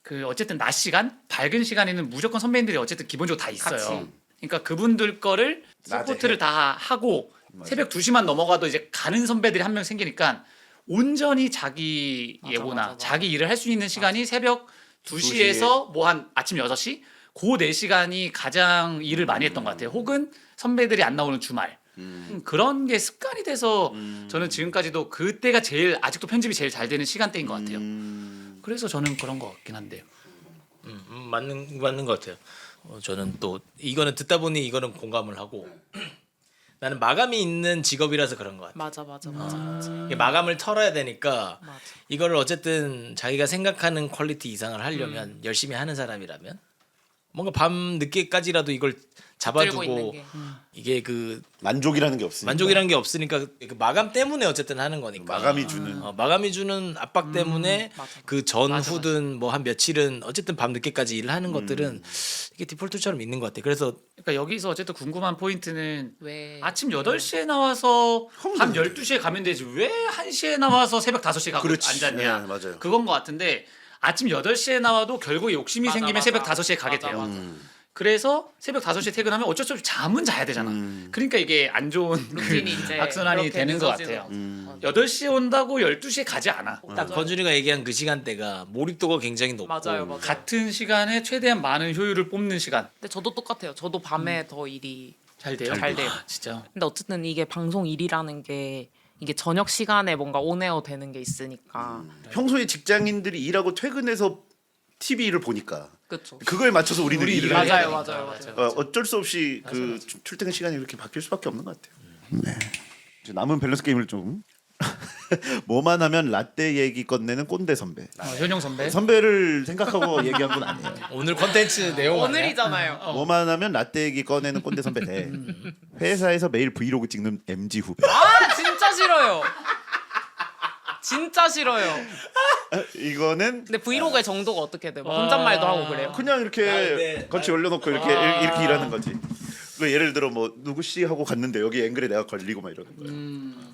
그 어쨌든 낮 시간, 밝은 시간에는 무조건 선배님들이 어쨌든 기본적으로 다 있어요. 같이. 그러니까 그분들 거를 서포트를 다 하고 새벽 2시만 넘어가도 이제 가는 선배들이 한 명 생기니까 온전히 자기 예고나 맞아. 자기 일을 할 수 있는 시간이 새벽 2시에서 뭐 한 아침 6시 그 4시간이 가장 일을 많이 했던 것 같아요. 혹은 선배들이 안 나오는 주말. 그런 게 습관이 돼서 저는 지금까지도 그때가 제일 아직도 편집이 제일 잘 되는 시간대인 것 같아요. 그래서 저는 그런 것 같긴 한데요. 맞는 것 같아요. 저는 또 이거는 듣다 보니 이거는 공감을 하고 나는 마감이 있는 직업이라서 그런 것 같아. 맞아 맞아 맞아 맞아. 이게 마감을 털어야 되니까 맞아. 이거를 어쨌든 자기가 생각하는 퀄리티 이상을 하려면 열심히 하는 사람이라면 뭔가 밤 늦게까지라도 이걸 들고 있는 잡아두고 게. 이게 그 만족이라는 게 없으니까. 만족이란 게 없으니까 그 마감 때문에 어쨌든 하는 거니까. 마감이 주는. 마감이 주는 압박 때문에 맞아. 그 전후든 뭐 한 며칠은 어쨌든 밤 늦게까지 일을 하는 것들은 이게 디폴트처럼 있는 것 같아. 그래서 그러니까 여기서 어쨌든 궁금한 포인트는 왜 아침 8시에 나와서 밤 12시에 가면 되지 왜 1시에 나와서 새벽 5시에 가고 그렇지. 앉았냐. 네, 맞아요. 그건 것 같은데 아침 8시에 나와도 결국 욕심이 맞아, 생기면 맞아. 새벽 5시에 가게 맞아, 돼요. 맞아. 그래서 새벽 5시에 퇴근하면 어쩔 수 없이 잠은 자야 되잖아. 그러니까 이게 안 좋은 루틴이 이제 악순환이 그렇게 되는 것 늦어지는 같아요. 거지. 8시에 온다고 12시에 가지 않아. 딱 건준이가 얘기한 그 시간대가 몰입도가 굉장히 높고 맞아요 맞아요. 같은 시간에 최대한 많은 효율을 뽑는 시간. 근데 저도 똑같아요. 저도 밤에 더 일이 잘 돼요? 잘 돼요. 진짜. 근데 어쨌든 이게 방송 일이라는 게 이게 저녁 시간에 뭔가 온에어 되는 게 있으니까 평소에 직장인들이 일하고 퇴근해서 TV를 보니까 그렇죠. 그거에 맞춰서 우리는 우리 일을 일을 해야 해야 맞아요 되니까. 맞아요 맞아요. 어쩔 수 없이 그 출퇴근 시간이 그렇게 바뀔 수밖에 없는 것 같아요. 네. 이제 남은 밸런스 게임을 좀 뭐만 하면 라떼 얘기 꺼내는 꼰대 선배. 현영 선배. 선배를 생각하고 얘기한 건 아니에요. 오늘 컨텐츠 내용 아니야? 오늘이잖아요. 뭐만 하면 라떼 얘기 꺼내는 꼰대 선배 대 회사에서 매일 브이로그 찍는 MG 후배. 아 진짜 싫어요. 진짜 싫어요. 이거는 근데 브이로그의 정도가 어떻게 돼? 뭐 혼잣말도 하고 그래요. 그냥 이렇게 네. 거치 올려놓고 이렇게 일하는 거지. 그 예를 들어 뭐 누구 씨 하고 갔는데 여기 앵글에 내가 걸리고 막 이러는 거야.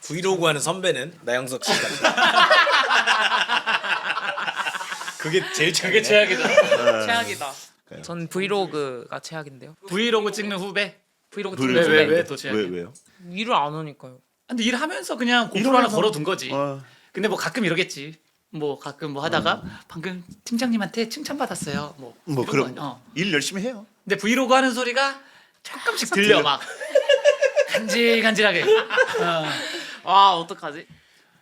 브이로그 하는 선배는 나영석 씨 같아. 그게 제일 그게 최악이야. 최악이다. 최악이다. 전 브이로그가 최악인데요. 브이로그 찍는 후배. 브이로그 브이로그 찍는 왜, 후배. 왜 더 최악이야? 왜요? 일을 안 하니까요. 근데 일하면서 그냥 고프로 하나 일하면서- 걸어둔 거지. 어. 근데 뭐 가끔 이러겠지. 뭐 가끔 뭐 하다가 방금 팀장님한테 칭찬받았어요. 뭐 뭐 이런 그럼 거. 어. 일 열심히 해요. 근데 브이로그 하는 소리가 조금씩 들려 막 간질간질하게. 와 어떡하지?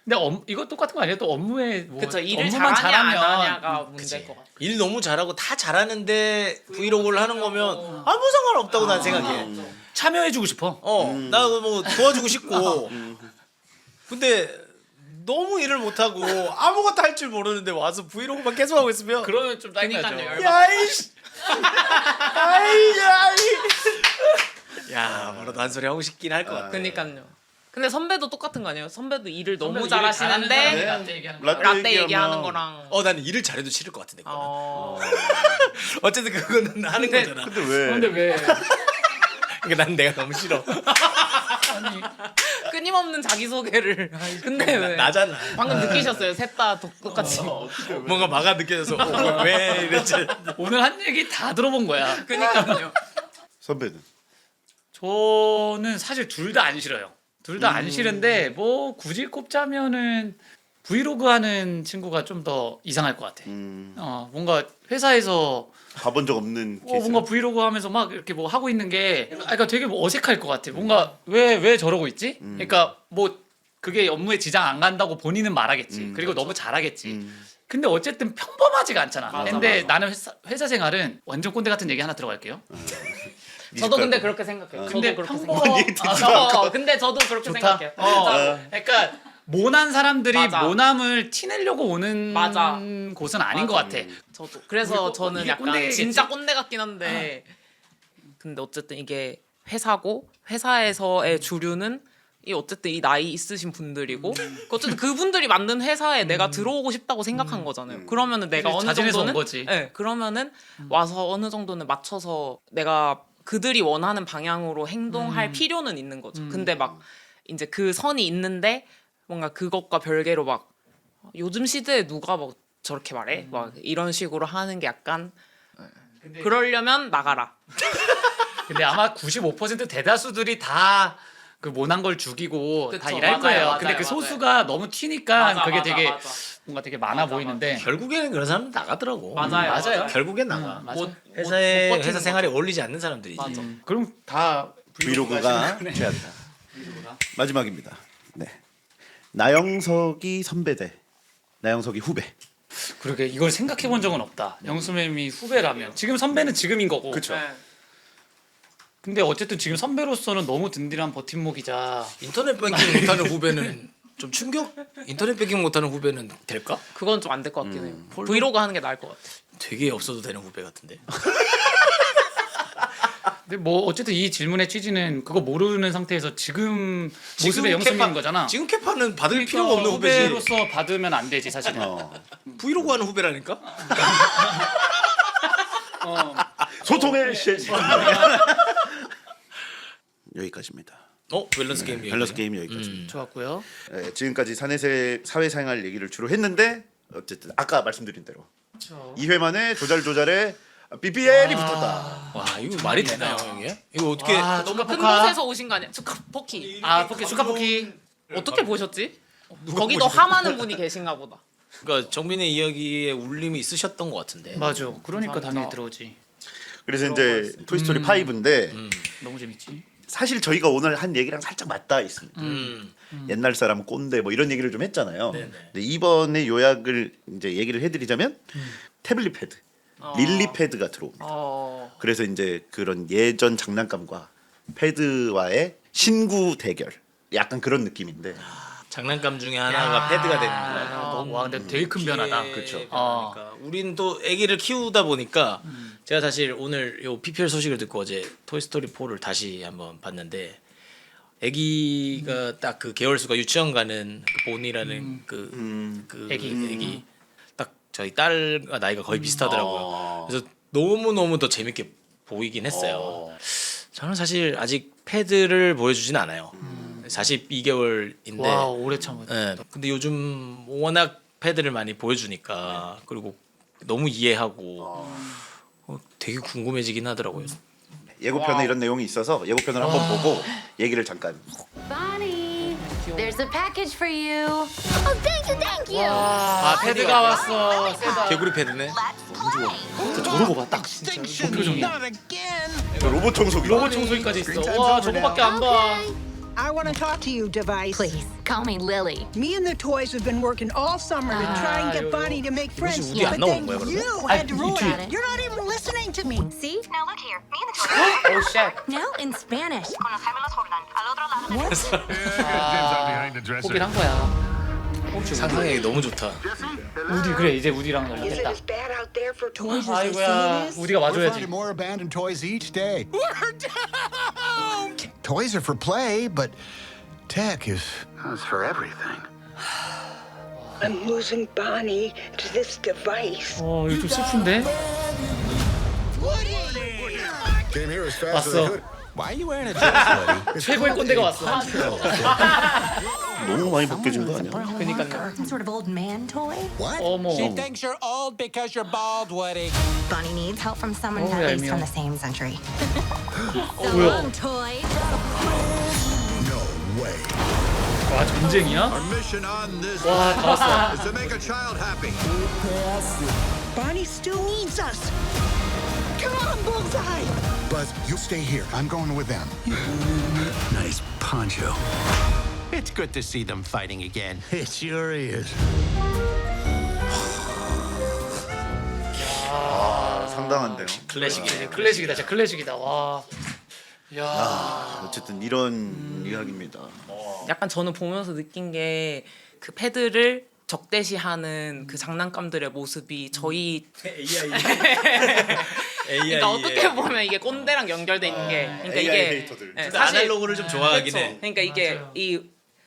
근데 이거 똑같은 거 아니에요? 또 업무에 뭐 그쵸 일을 업무만 잘하냐 안 잘하면 하냐가 문제일 것 같아. 일 너무 잘하고 다 잘하는데 브이로그를 하는 거면 아무 상관없다고 난 생각해. 참여해주고 싶어. 나 뭐 도와주고 싶고. 근데 너무 일을 못하고 아무것도 할 줄 모르는데 와서 브이로그만 계속 하고 있으면 그러면 좀 짜증나죠. 그러니까요. 야이씨 야 뭐라도 한 소리 하고 싶긴 할 것 같아. 그니까요. 근데 선배도 똑같은 거 아니에요? 선배도 일을 너무 일을 잘하시는데 잘하는 사람이 라떼 얘기하는 거. 라떼 얘기하는 거랑 나는 일을 잘해도 싫을 것 같은데. 그거는. 어... 어쨌든 그거는 하는 근데- 거잖아. 근데 왜? 근데 왜? 그러니까 난 내가 너무 싫어. 끊임없는 자기소개를 근데 왜? 나잖아. 방금 느끼셨어요? 셋 다 똑같이 뭔가 마가 느껴져서 왜 이랬지. 오늘 한 얘기 다 들어본 거야. 그니까요. 선배는 저는 사실 둘 다 안 싫어요. 둘 다 안 싫은데 뭐 굳이 꼽자면은 브이로그 하는 친구가 좀 더 이상할 것 같아. 뭔가 회사에서 가본 적 없는 케이스. 뭔가 브이로그 하면서 막 이렇게 뭐 하고 있는 게 그러니까 되게 뭐 어색할 것 같아. 뭔가 왜 저러고 있지? 그러니까 뭐 그게 업무에 지장 안 간다고 본인은 말하겠지. 그리고 너무 잘하겠지. 근데 어쨌든 평범하지가 않잖아. 맞아, 근데 맞아. 나는 회사 생활은 완전 꼰대 같은 얘기 하나 들어갈게요. 저도 근데 그렇게 생각해요. 근데 저도 그렇게 평범 생각해요. 근데 저도 그렇게 좋다. 생각해요. 그러니까 모난 사람들이 맞아. 모남을 티내려고 오는 맞아. 곳은 아닌 맞아. 것 같아. 저도 그래서 저는 이게 약간 꼰대겠지? 진짜 꼰대 같긴 한데 근데 어쨌든 이게 회사고 회사에서의 주류는 이 어쨌든 이 나이 있으신 분들이고 어쨌든 그분들이 만든 회사에 내가 들어오고 싶다고 생각한 거잖아요. 그러면은 내가 그치, 어느 자진해서 온 정도는 거지. 네, 그러면은 와서 어느 정도는 맞춰서 내가 그들이 원하는 방향으로 행동할 필요는 있는 거죠. 근데 막 이제 그 선이 있는데 뭔가 그것과 별개로 막 요즘 시대에 누가 막 저렇게 말해? 막 이런 식으로 하는 게 약간 그러려면 나가라. 근데 아마 95% 대다수들이 다 그 모난 걸 죽이고 다 그쵸, 일할 맞아요, 거예요. 맞아요, 근데 그 맞아요. 소수가 너무 튀니까 맞아, 그게 맞아, 되게 맞아. 뭔가 되게 많아 맞아, 보이는데 결국에는 그런 사람 나가더라고. 맞아요. 맞아요. 결국엔 나가. 맞아. 못 회사에 버티는 회사 생활에 어울리지 않는 사람들이지. 맞아. 그럼 다 브이로그가 최악이다. 마지막입니다. 네. 나영석이 선배 대 나영석이 후배. 그러게 이걸 생각해 본 적은 없다. 영수님이 후배라면 지금 선배는 지금인 거고. 그쵸. 네. 근데 어쨌든 지금 선배로서는 너무 든든한 버팀목이자 인터넷 뱅킹 못하는 후배는 좀 충격. 인터넷 뱅킹 못하는 후배는 될까? 그건 좀 안 될 것 같긴 해요. 브이로그 하는 게 나을 것 같아. 되게 없어도 되는 후배 같은데. 근데 뭐 어쨌든 이 질문의 취지는 그거 모르는 상태에서 지금 모습의 영수민인 거잖아. 지금 캐파는 받을 그러니까 필요가 없는 후배지. 후배로서 받으면 안 되지 사실은. 브이로그 하는 후배라니까. 소통의 실시. 여기까지입니다. 밸런스 게임. 밸런스 게임 여기까지. 좋았고요. 네, 지금까지 사회생활 얘기를 주로 했는데 어쨌든 아까 말씀드린 대로 2회 만에 조잘조잘에 BBL이 붙었다. 와 이거 말이 되나요 이게? 이거 어떻게? 아, 너무 큰 축하포카. 곳에서 오신 거 아니야? 포키. 아 포키 축하포키. 어떻게 보셨지? 거기도 화많은 분이 계신가 보다. 그러니까 정민의 이야기에 울림이 있으셨던 것 같은데. 맞아. 그러니까 감사합니다. 당연히 들어오지. 그래서 이제 토이스토리 5인데 너무 재밌지. 사실 저희가 오늘 한 얘기랑 살짝 맞닿아 있습니다. 옛날 사람 꼰대 뭐 이런 얘기를 좀 했잖아요. 네네. 근데 이번에 요약을 이제 얘기를 해드리자면 태블릿 패드, 릴리 패드가 들어옵니다. 그래서 이제 그런 예전 장난감과 패드와의 신구 대결, 약간 그런 느낌인데. 장난감 중에 하나가 패드가 되는 거야. 너무 와 근데 되게 큰 변화다. 그렇죠. 어. 그러니까 우린 또 아기를 키우다 보니까 제가 사실 오늘 요 PPL 소식을 듣고 어제 토이스토리 4를 다시 한번 봤는데 아기가 딱 그 개월 수가 유치원 가는 그 본이라는 그 애기 딱 저희 딸과 나이가 거의 비슷하더라고요. 그래서 너무 너무 더 재밌게 보이긴 했어요. 저는 사실 아직 패드를 보여주진 않아요. 42개월인데. 와 오래 참았. 네. 근데 요즘 워낙 패드를 많이 보여주니까 그리고 너무 이해하고 되게 궁금해지긴 하더라고요. 예고편에 이런 내용이 있어서 예고편을 한번 보고 얘기를 잠깐. Bonnie, there's a package for you. Oh, thank you, thank you. 아 패드가 왔어. 세다. 개구리 패드네. 저러고 봐 딱 진짜 표정이야. 로봇 청소기. 로봇 청소기까지 있어. 와 저거밖에 안 봐. I want to talk to you, Device. Please, call me Lily. Me and the toys have been working all summer to try and get Bonnie to make friends. 우리 안 But 나오는 then 거야, 그러면? you had to ruin 뒤에. it. You're not even listening to me. See? Now look here. Me and the toys. 오 쉣. No, in Spanish. Conocemos los Jordan. Al otro lado de 포기를 한 거야. 상상력이 너무 좋다. 우디 그래 이제 우디랑 Is it 연락했다. as bad out there for toys as they say 아이고야 it is? 우디가 We're 와줘야지. finding more abandoned toys each day. We're doomed! Toys are for play, but tech is for everything. I'm losing Bonnie to this device. 이거 좀 슬픈데? Came here as fast as I could. Why are you wearing a dress, Woody? 최고의 꼰대가 왔어. 너무 많이 벗겨진 거 아니야? 그니까요. Some sort of old man toy? What? 어머. Thinks you're old because you're bald, Woody. Bonnie needs help from someone Oh, at yeah, least meow. from the same century. 뭐야? So long, toy. No way. 와 전쟁이야? Our mission on this 와 다 왔어. is to make a child happy. Bonnie still needs us. Come on, Bullseye. Buzz, you stay here. I'm going with them. Nice poncho. It's good to see them fighting again. It sure is. 상당한데요. 클래식이네. 클래식이다 진짜 클래식이다. 와. 야. 어쨌든 이런 이야기입니다. 약간 저는 보면서 느낀 게 그 패드를 적대시하는 그 장난감들의 모습이 저희 AI. 그러니까 어떻게 보면 이게 꼰대랑 연결돼 있는 게 그러니까 AI 이게 데이터들. 네, 아날로그를 좀 좋아하긴 해. 그러니까 이게 이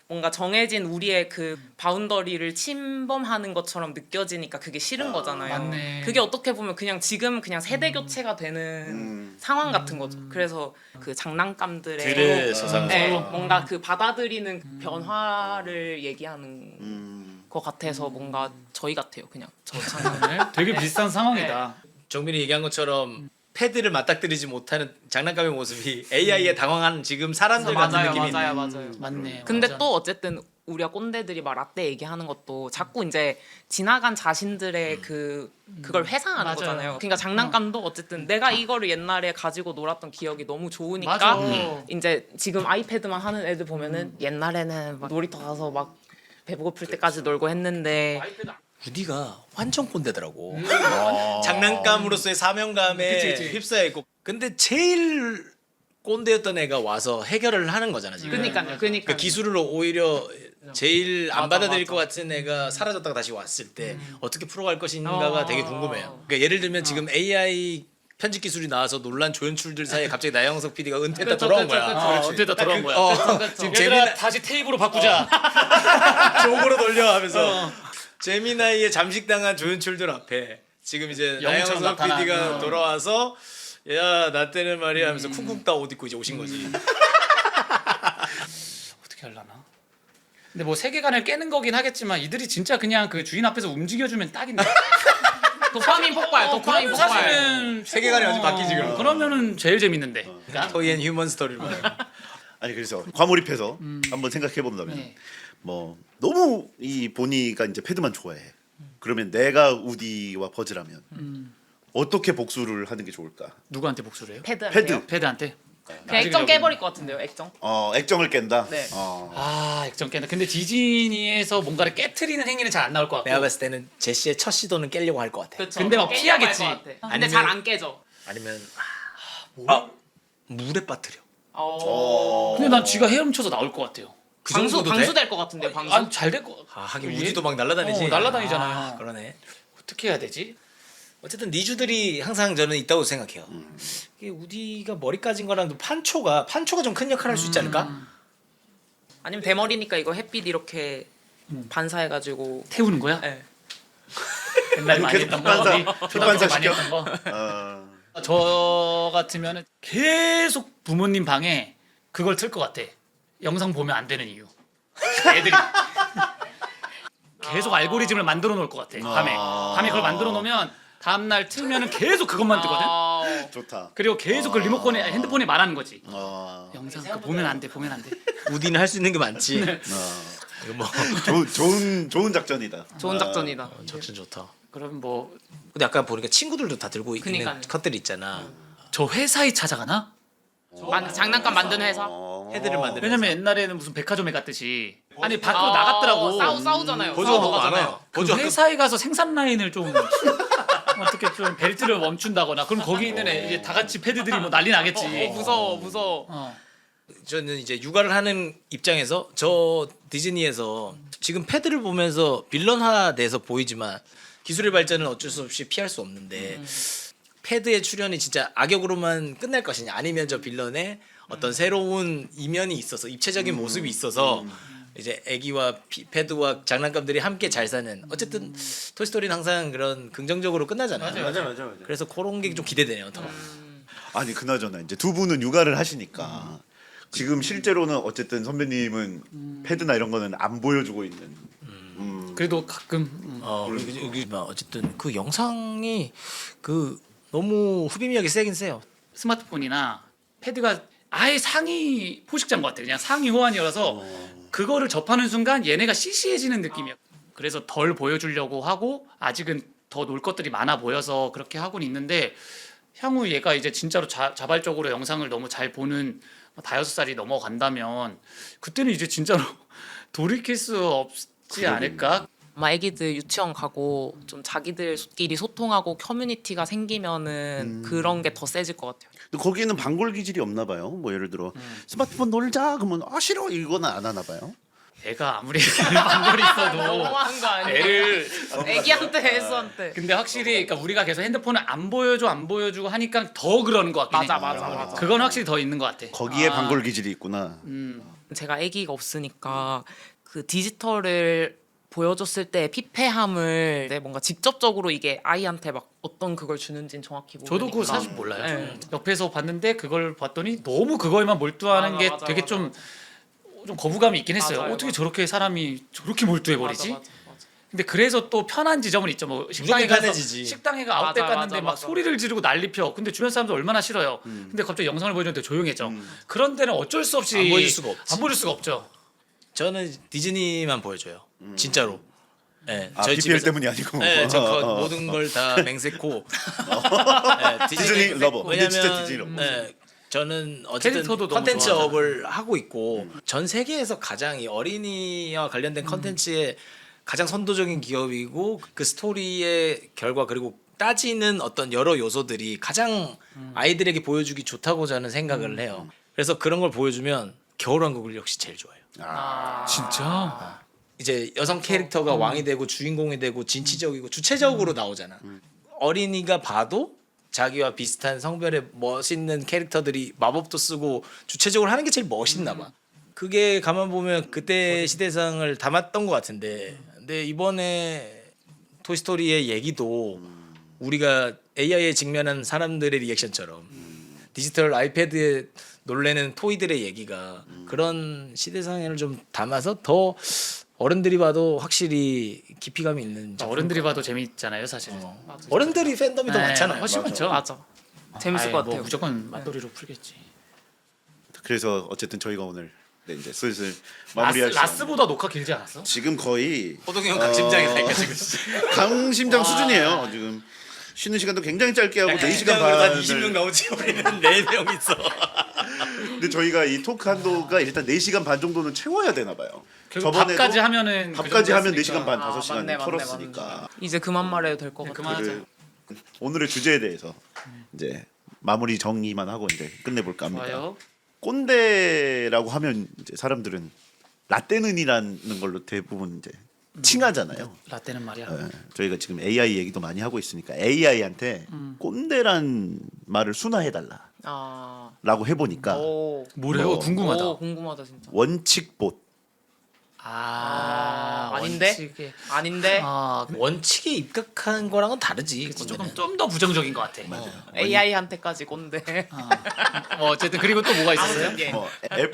뭔가 정해진 우리의 그 바운더리를 침범하는 것처럼 느껴지니까 그게 싫은 거잖아요. 맞네. 그게 어떻게 보면 그냥 지금 그냥 세대 교체가 되는 상황 같은 거죠. 그래서 그 장난감들의 들의 서상. 네, 뭔가 그 받아들이는 그 변화를 얘기하는 것 같아서 뭔가 저희 같아요. 그냥 저 장난. 되게 비슷한 상황이다. 정민이 얘기한 것처럼 패드를 맞닥뜨리지 못하는 장난감의 모습이 AI에 당황한 지금 사람들 같은 느낌이 있네. 맞아요. 맞네. 근데 맞아. 또 어쨌든 우리가 꼰대들이 막 라떼 얘기하는 것도 자꾸 이제 지나간 자신들의 그걸 회상하는 맞아요. 거잖아요. 그러니까 장난감도 어쨌든 내가 이거를 옛날에 가지고 놀았던 기억이 너무 좋으니까 맞아. 이제 지금 아이패드만 하는 애들 보면은 옛날에는 막 놀이터 가서 막 배고플 때까지 놀고 했는데 우디가 완전 꼰대더라고. 장난감으로서의 사명감에 그치. 휩싸여 있고. 근데 제일 꼰대였던 애가 와서 해결을 하는 거잖아 지금. 그니까요. 기술을 오히려 제일 안 맞아, 받아들일 맞아. 것 같은 애가 사라졌다가 다시 왔을 때 어떻게 풀어갈 것인가가 되게 궁금해요. 그러니까 예를 들면 지금 AI 편집 기술이 나와서 놀란 조연출들 사이에 갑자기 나영석 PD가 은퇴했다 돌아온 거야. 어쨌다 돌아온 거야. 지금 얘들아 다시 테이프로 바꾸자. 쪽으로 돌려 하면서 제미나이에 잠식당한 조연출들 앞에 지금 이제 영웅처럼 나영석 나타나. PD가 돌아와서 야 나 때는 말이야 하면서 쿵쿵 따 옷 입고 이제 오신 거지. 어떻게 하려나? 근데 뭐 세계관을 깨는 거긴 하겠지만 이들이 진짜 그냥 그 주인 앞에서 움직여주면 딱인데. 도파민 폭발. 도파민 폭발. 사실은 세계관이 완전 바뀌지, 그럼. 그러면은 제일 재밌는데. 그러니까 토이 앤 휴먼 스토리를 아니 그래서 과몰입해서 한번 생각해 본다면 네. 뭐 너무 이 보니가 이제 패드만 좋아해. 그러면 내가 우디와 버즈라면 어떻게 복수를 하는 게 좋을까? 누구한테 복수를 해요? 패드한테요? 패드한테. 그냥 액정 깨버릴 것 같은데요. 액정. 액정을 깬다. 네. 아 액정 깬다. 근데 디즈니에서 뭔가를 깨트리는 행위는 잘 안 나올 것 같고. 내가 봤을 때는 제시의 첫 시도는 깨려고 할 것 같아. 그쵸. 근데 막 깨려고 피하겠지. 할것 같아. 근데 아니면- 잘 안 깨져. 아니면 물에 빠뜨려. 근데 난 쥐가 헤엄쳐서 나올 것 같아요. 그 방수 정도도 방수 돼? 될 것 같은데 방수. 아 잘 될 것. 하긴 얘- 우디도 막 날아다니지. 날아다니잖아요. 아, 그러네. 어떻게 해야 되지? 어쨌든 니주들이 항상 저는 있다고 생각해요. 이게 우디가 머리 까진 거랑 판초가 좀 큰 역할을 할 수 있지 않을까? 아니면 대머리니까 이거 햇빛 이렇게 반사해가지고. 태우는 거야? 네. 옛날에 많이 했던 거. 반사, 우리 초등학교 반사 때 많이 시켜? 했던 거. 어, 저 같으면은 계속 부모님 방에 그걸 틀 것 같아. 영상 보면 안 되는 이유. 애들이 계속 알고리즘을 만들어 놓을 것 같아. 밤에 그걸 만들어 놓으면 다음 날 틀면은 계속 그것만 뜨거든. 좋다. 그리고 계속 그 리모컨에 핸드폰에 말하는 거지. 영상 그거 보면 안 돼. 보면 안 돼. 우디는 할 수 있는 게 많지. 이거 뭐 좋은 작전이다. 좋은 작전이다. 작전 좋다. 그럼 뭐 근데 아까 보니까 친구들도 다 들고 그니까요. 있는 컷들 있잖아. 저 회사에 찾아가나? 장난감 만드는 회사. 헤드를 만드는. 왜냐면 옛날에는 무슨 백화점에 갔듯이 아니 밖으로 나갔더라고. 싸우잖아요. 보조가 너무 싸우잖아요. 많아요. 그 보조 회사에 가서 생산 라인을 좀 어떻게 좀 벨트를 멈춘다거나 그럼 거기 있는 이제 다 같이 패드들이 뭐 난리 나겠지. 무서워. 저는 이제 육아를 하는 입장에서 저 디즈니에서 지금 패드를 보면서 빌런화돼서 보이지만 기술의 발전은 어쩔 수 없이 피할 수 없는데 패드의 출현이 진짜 악역으로만 끝날 것이냐 아니면 저 빌런의 어떤 새로운 이면이 있어서 입체적인 모습이 있어서 이제 애기와 패드와 장난감들이 함께 잘 사는 어쨌든 토이스토리는 항상 그런 긍정적으로 끝나잖아요. 맞아. 그래서 그런 게 좀 기대되네요. 더. 아니 그나저나 이제 두 분은 육아를 하시니까 지금 실제로는 어쨌든 선배님은 패드나 이런 거는 안 보여주고 있는. 그래도 가끔 여기 어쨌든 그 영상이 그 너무 흡입력이 세긴 세요. 스마트폰이나 패드가 아예 상위 포식자인 것 같아. 그냥 상위 호환이라서 그거를 접하는 순간 얘네가 시시해지는 느낌이야. 그래서 덜 보여주려고 하고 아직은 더 놀 것들이 많아 보여서 그렇게 하고는 있는데 향후 얘가 이제 진짜로 자발적으로 영상을 너무 잘 보는 5살이 넘어간다면 그때는 이제 진짜로 돌이킬 수 없지 않을까? 아마 애기들 유치원 가고 좀 자기들끼리 소통하고 커뮤니티가 생기면은 그런 게 더 세질 것 같아요. 근데 거기는 방골 기질이 없나 봐요. 뭐 예를 들어 스마트폰 놀자 그러면 싫어 이거는 안 하나 봐요. 애가 아무리 방골이 있어도 너무한 거 아니에요? 애를 애기한테 애수한테. 근데 확실히 그러니까 우리가 계속 핸드폰을 안 보여주고 하니까 더 그러는 것 같긴 해. 맞아. 그건 확실히 더 있는 것 같아. 거기에 방골 기질이 있구나. 제가 아기가 없으니까 그 디지털을 보여줬을 때 피폐함을 뭔가 직접적으로 이게 아이한테 막 어떤 그걸 주는지는 정확히 모르니까. 저도 그거 사실 몰라요. 네. 옆에서 봤는데 그걸 봤더니 너무 그거에만 몰두하는 게 되게 좀 거부감이 있긴 했어요. 맞아요, 어떻게 맞아요. 저렇게 사람이 저렇게 몰두해 버리지? 맞아. 근데 그래서 또 편한 지점은 있죠. 뭐 식당에 가서 편해지지. 식당에 가 아웃백 맞아, 갔는데 맞아, 막 맞아. 소리를 지르고 난리 펴. 근데 주변 사람들 얼마나 싫어요. 근데 갑자기 영상을 보여줬는데 조용해져. 그런 데는 어쩔 수 없이 안 보여줄 수가 없지. 안 보여줄 수가 없죠. 저는 디즈니만 보여줘요. 진짜로. 네, 아 BPL 때문이 아니고. 네, 모든 걸 다 맹세코. 네, 디즈니 러버. 근데 왜냐면 진짜 디즈니 러버. 네, 저는 어쨌든 캐릭터도 너무 컨텐츠업을 하고 있고 전 세계에서 가장 이 어린이와 관련된 컨텐츠의 가장 선도적인 기업이고 그 스토리의 결과 그리고 따지는 어떤 여러 요소들이 가장 아이들에게 보여주기 좋다고 저는 생각을 해요. 그래서 그런 걸 보여주면 겨울왕국을 역시 제일 좋아해요. 진짜? 이제 여성 캐릭터가 왕이 되고 주인공이 되고 진취적이고 주체적으로 나오잖아. 어린이가 봐도 자기와 비슷한 성별의 멋있는 캐릭터들이 마법도 쓰고 주체적으로 하는 게 제일 멋있나 봐. 그게 가만 보면 그때 시대상을 담았던 것 같은데, 근데 이번에 토이스토리의 얘기도 우리가 AI에 직면한 사람들의 리액션처럼 디지털 아이패드에 놀래는 토이들의 얘기가 그런 시대상을 좀 담아서 더 어른들이 봐도 확실히 깊이감이 있는 작품. 어른들이 봐도 재밌잖아요, 사실. 어른들이 팬덤이 더 네, 많잖아. 훨씬 많죠. 맞아. 재밌을 아이, 것 뭐 같아요. 무조건 맞돌이로 풀겠지. 그래서 어쨌든 저희가 오늘 이제 슬슬 마무리할 시간. 라스보다 녹화 길지 않았어? 지금 거의 호동이 형 각심장이니까 지금. 강심장 수준이에요. 지금 쉬는 시간도 굉장히 짧게 하고 4시간 한 반을 20명 나오지 우리는 4명 있어. 근데 저희가 이 토크 한도가 일단 4시간 반 정도는 채워야 되나 봐요. 결국 밥까지 하면은 밥까지 그 하면 정도 4시간 반, 아, 5시간 맞네, 털었으니까. 맞네. 이제 그만 말해도 될 것 같아요. 그만하자. 오늘의 주제에 대해서 이제 마무리 정리만 하고 이제 끝내볼까 합니다. 좋아요. 꼰대라고 하면 이제 사람들은 라떼는이라는 걸로 대부분 이제 칭하잖아요. 라떼는 말이야. 저희가 지금 AI 얘기도 많이 하고 있으니까 AI한테 꼰대란 말을 순화해달라라고 아, 해보니까 오, 뭐래요? 뭐, 궁금하다. 오, 궁금하다 진짜. 원칙봇. 아닌데? 원칙에- 아닌데? 원칙에 입각한 거랑은 다르지. 조금 좀 더 부정적인 것 같아. AI한테까지 꼰대. 어쨌든 그리고 또 뭐가 있었어요? 아무튼 예.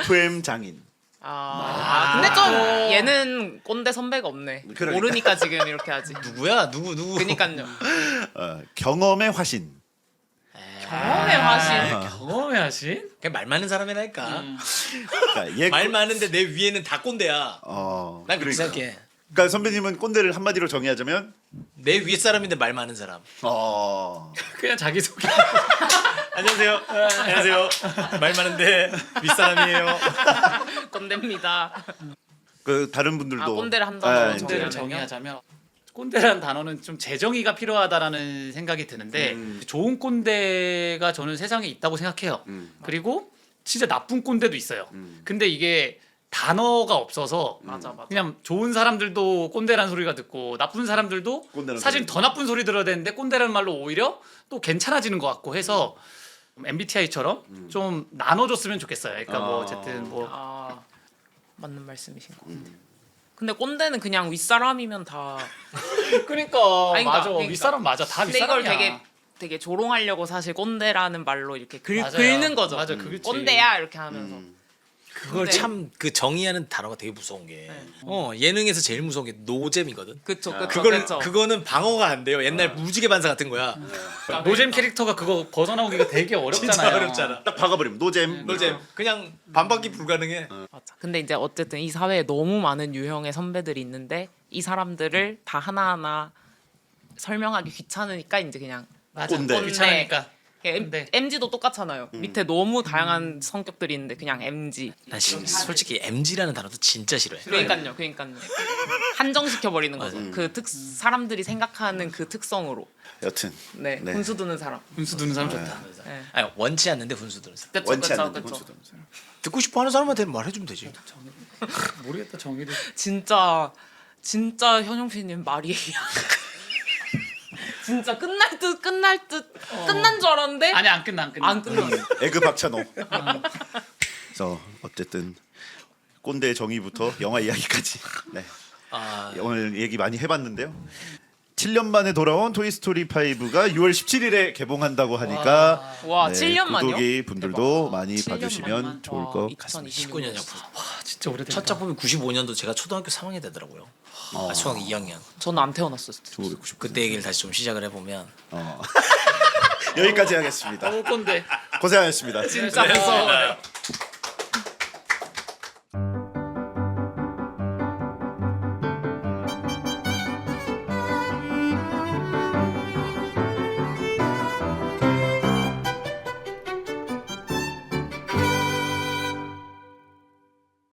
FM 장인. 근데 좀 얘는 꼰대 선배가 없네. 그러니까. 모르니까 지금 이렇게 하지. 누구야? 누구? 그니까요. 경험의 화신. 경험의 화신. 경험의 하신? 그냥 말 많은 사람이라니까. 그러니까 얘 말 많은데 내 위에는 다 꼰대야. 난 그렇게 그러니까. 생각해. 그러니까 선배님은 꼰대를 한마디로 정의하자면 내 위에 사람인데 말 많은 사람. 그냥 자기 소개. 안녕하세요. 안녕하세요. 말 많은데 윗사람이에요. 꼰대입니다. 그 다른 분들도 꼰대를 한 단어로 이제 꼰대를 정의하자면 꼰대라는 단어는 좀 재정의가 필요하다라는 생각이 드는데 좋은 꼰대가 저는 세상에 있다고 생각해요. 그리고 진짜 나쁜 꼰대도 있어요. 근데 이게 단어가 없어서 맞아. 그냥 좋은 사람들도 꼰대라는 소리가 듣고 나쁜 사람들도 꼰대라는 사실 소리. 더 나쁜 소리 들어야 되는데 꼰대라는 말로 오히려 또 괜찮아지는 것 같고 해서 MBTI처럼 좀 나눠줬으면 좋겠어요. 그러니까 뭐 어쨌든 뭐 맞는 말씀이신 것 같아요. 근데 꼰대는 그냥 윗사람이면 다. 그러니까 아니, 맞아 그러니까. 윗사람 맞아 다 근데 이걸 윗사람이야. 되게 조롱하려고 사실 꼰대라는 말로 이렇게 맞아요. 긁는 거죠. 맞아, 그렇지. 꼰대야 이렇게 하면서. 그걸 근데- 참 그 정의하는 단어가 되게 무서운 게 예능에서 제일 무서운 게 노잼이거든. 그쵸. 그거는 방어가 안 돼요. 옛날 무지개 반사 같은 거야. 노잼 캐릭터가 그거 벗어나오기가 되게 어렵잖아요. 진짜 어렵잖아. 딱 박아버리면 노잼. 노잼 그냥 반박이 불가능해. 맞아. 근데 이제 어쨌든 이 사회에 너무 많은 유형의 선배들이 있는데 이 사람들을 다 하나하나 설명하기 귀찮으니까 이제 그냥 맞아. 꼰대. 귀찮으니까. 꼰대. MG도 똑같잖아요. 밑에 너무 다양한 성격들이 있는데 그냥 MG. 난 솔직히 MG라는 단어도 진짜 싫어해. 그러니까요. 한정시켜 버리는 거죠. 그 사람들이 생각하는 그 특성으로. 여튼 네. 네. 분수 드는 사람. 분수 두는 사람 좋다. 네. 아니 원치 않는데 훈수 들은 사람. 그쵸, 원치 그쵸, 않는데 그쵸. 혼수 드는 사람. 듣고 싶어하는 사람한테 말해주면 되지. 모르겠다 정의를. 진짜 현영피님 말이에요. 진짜 끝날 듯 끝난 줄 알았는데 아니 안 끝나. 안 끝났어. 에그 박찬호. 그래서 어쨌든 꼰대의 정의부터 영화 이야기까지. 네. 오늘 얘기 많이 해봤는데요. 7년 만에 돌아온 토이스토리 5가 6월 17일에 개봉한다고 하니까 와, 7년 만이요? 구독이 분들도 많이 7년 봐주시면 만이면? 좋을 와, 것 같습니다. 19년 작품. 진짜 오래됐다. 첫 작품이 95년도 제가 초등학교 3학년 되더라고요. 초등학교 2학년. 저는 안 태어났었어요. 1999. 그때 얘기를 다시 좀 시작을 해보면 여기까지 하겠습니다. 너무 꼰대. 고생하셨습니다. 진짜 무서워요.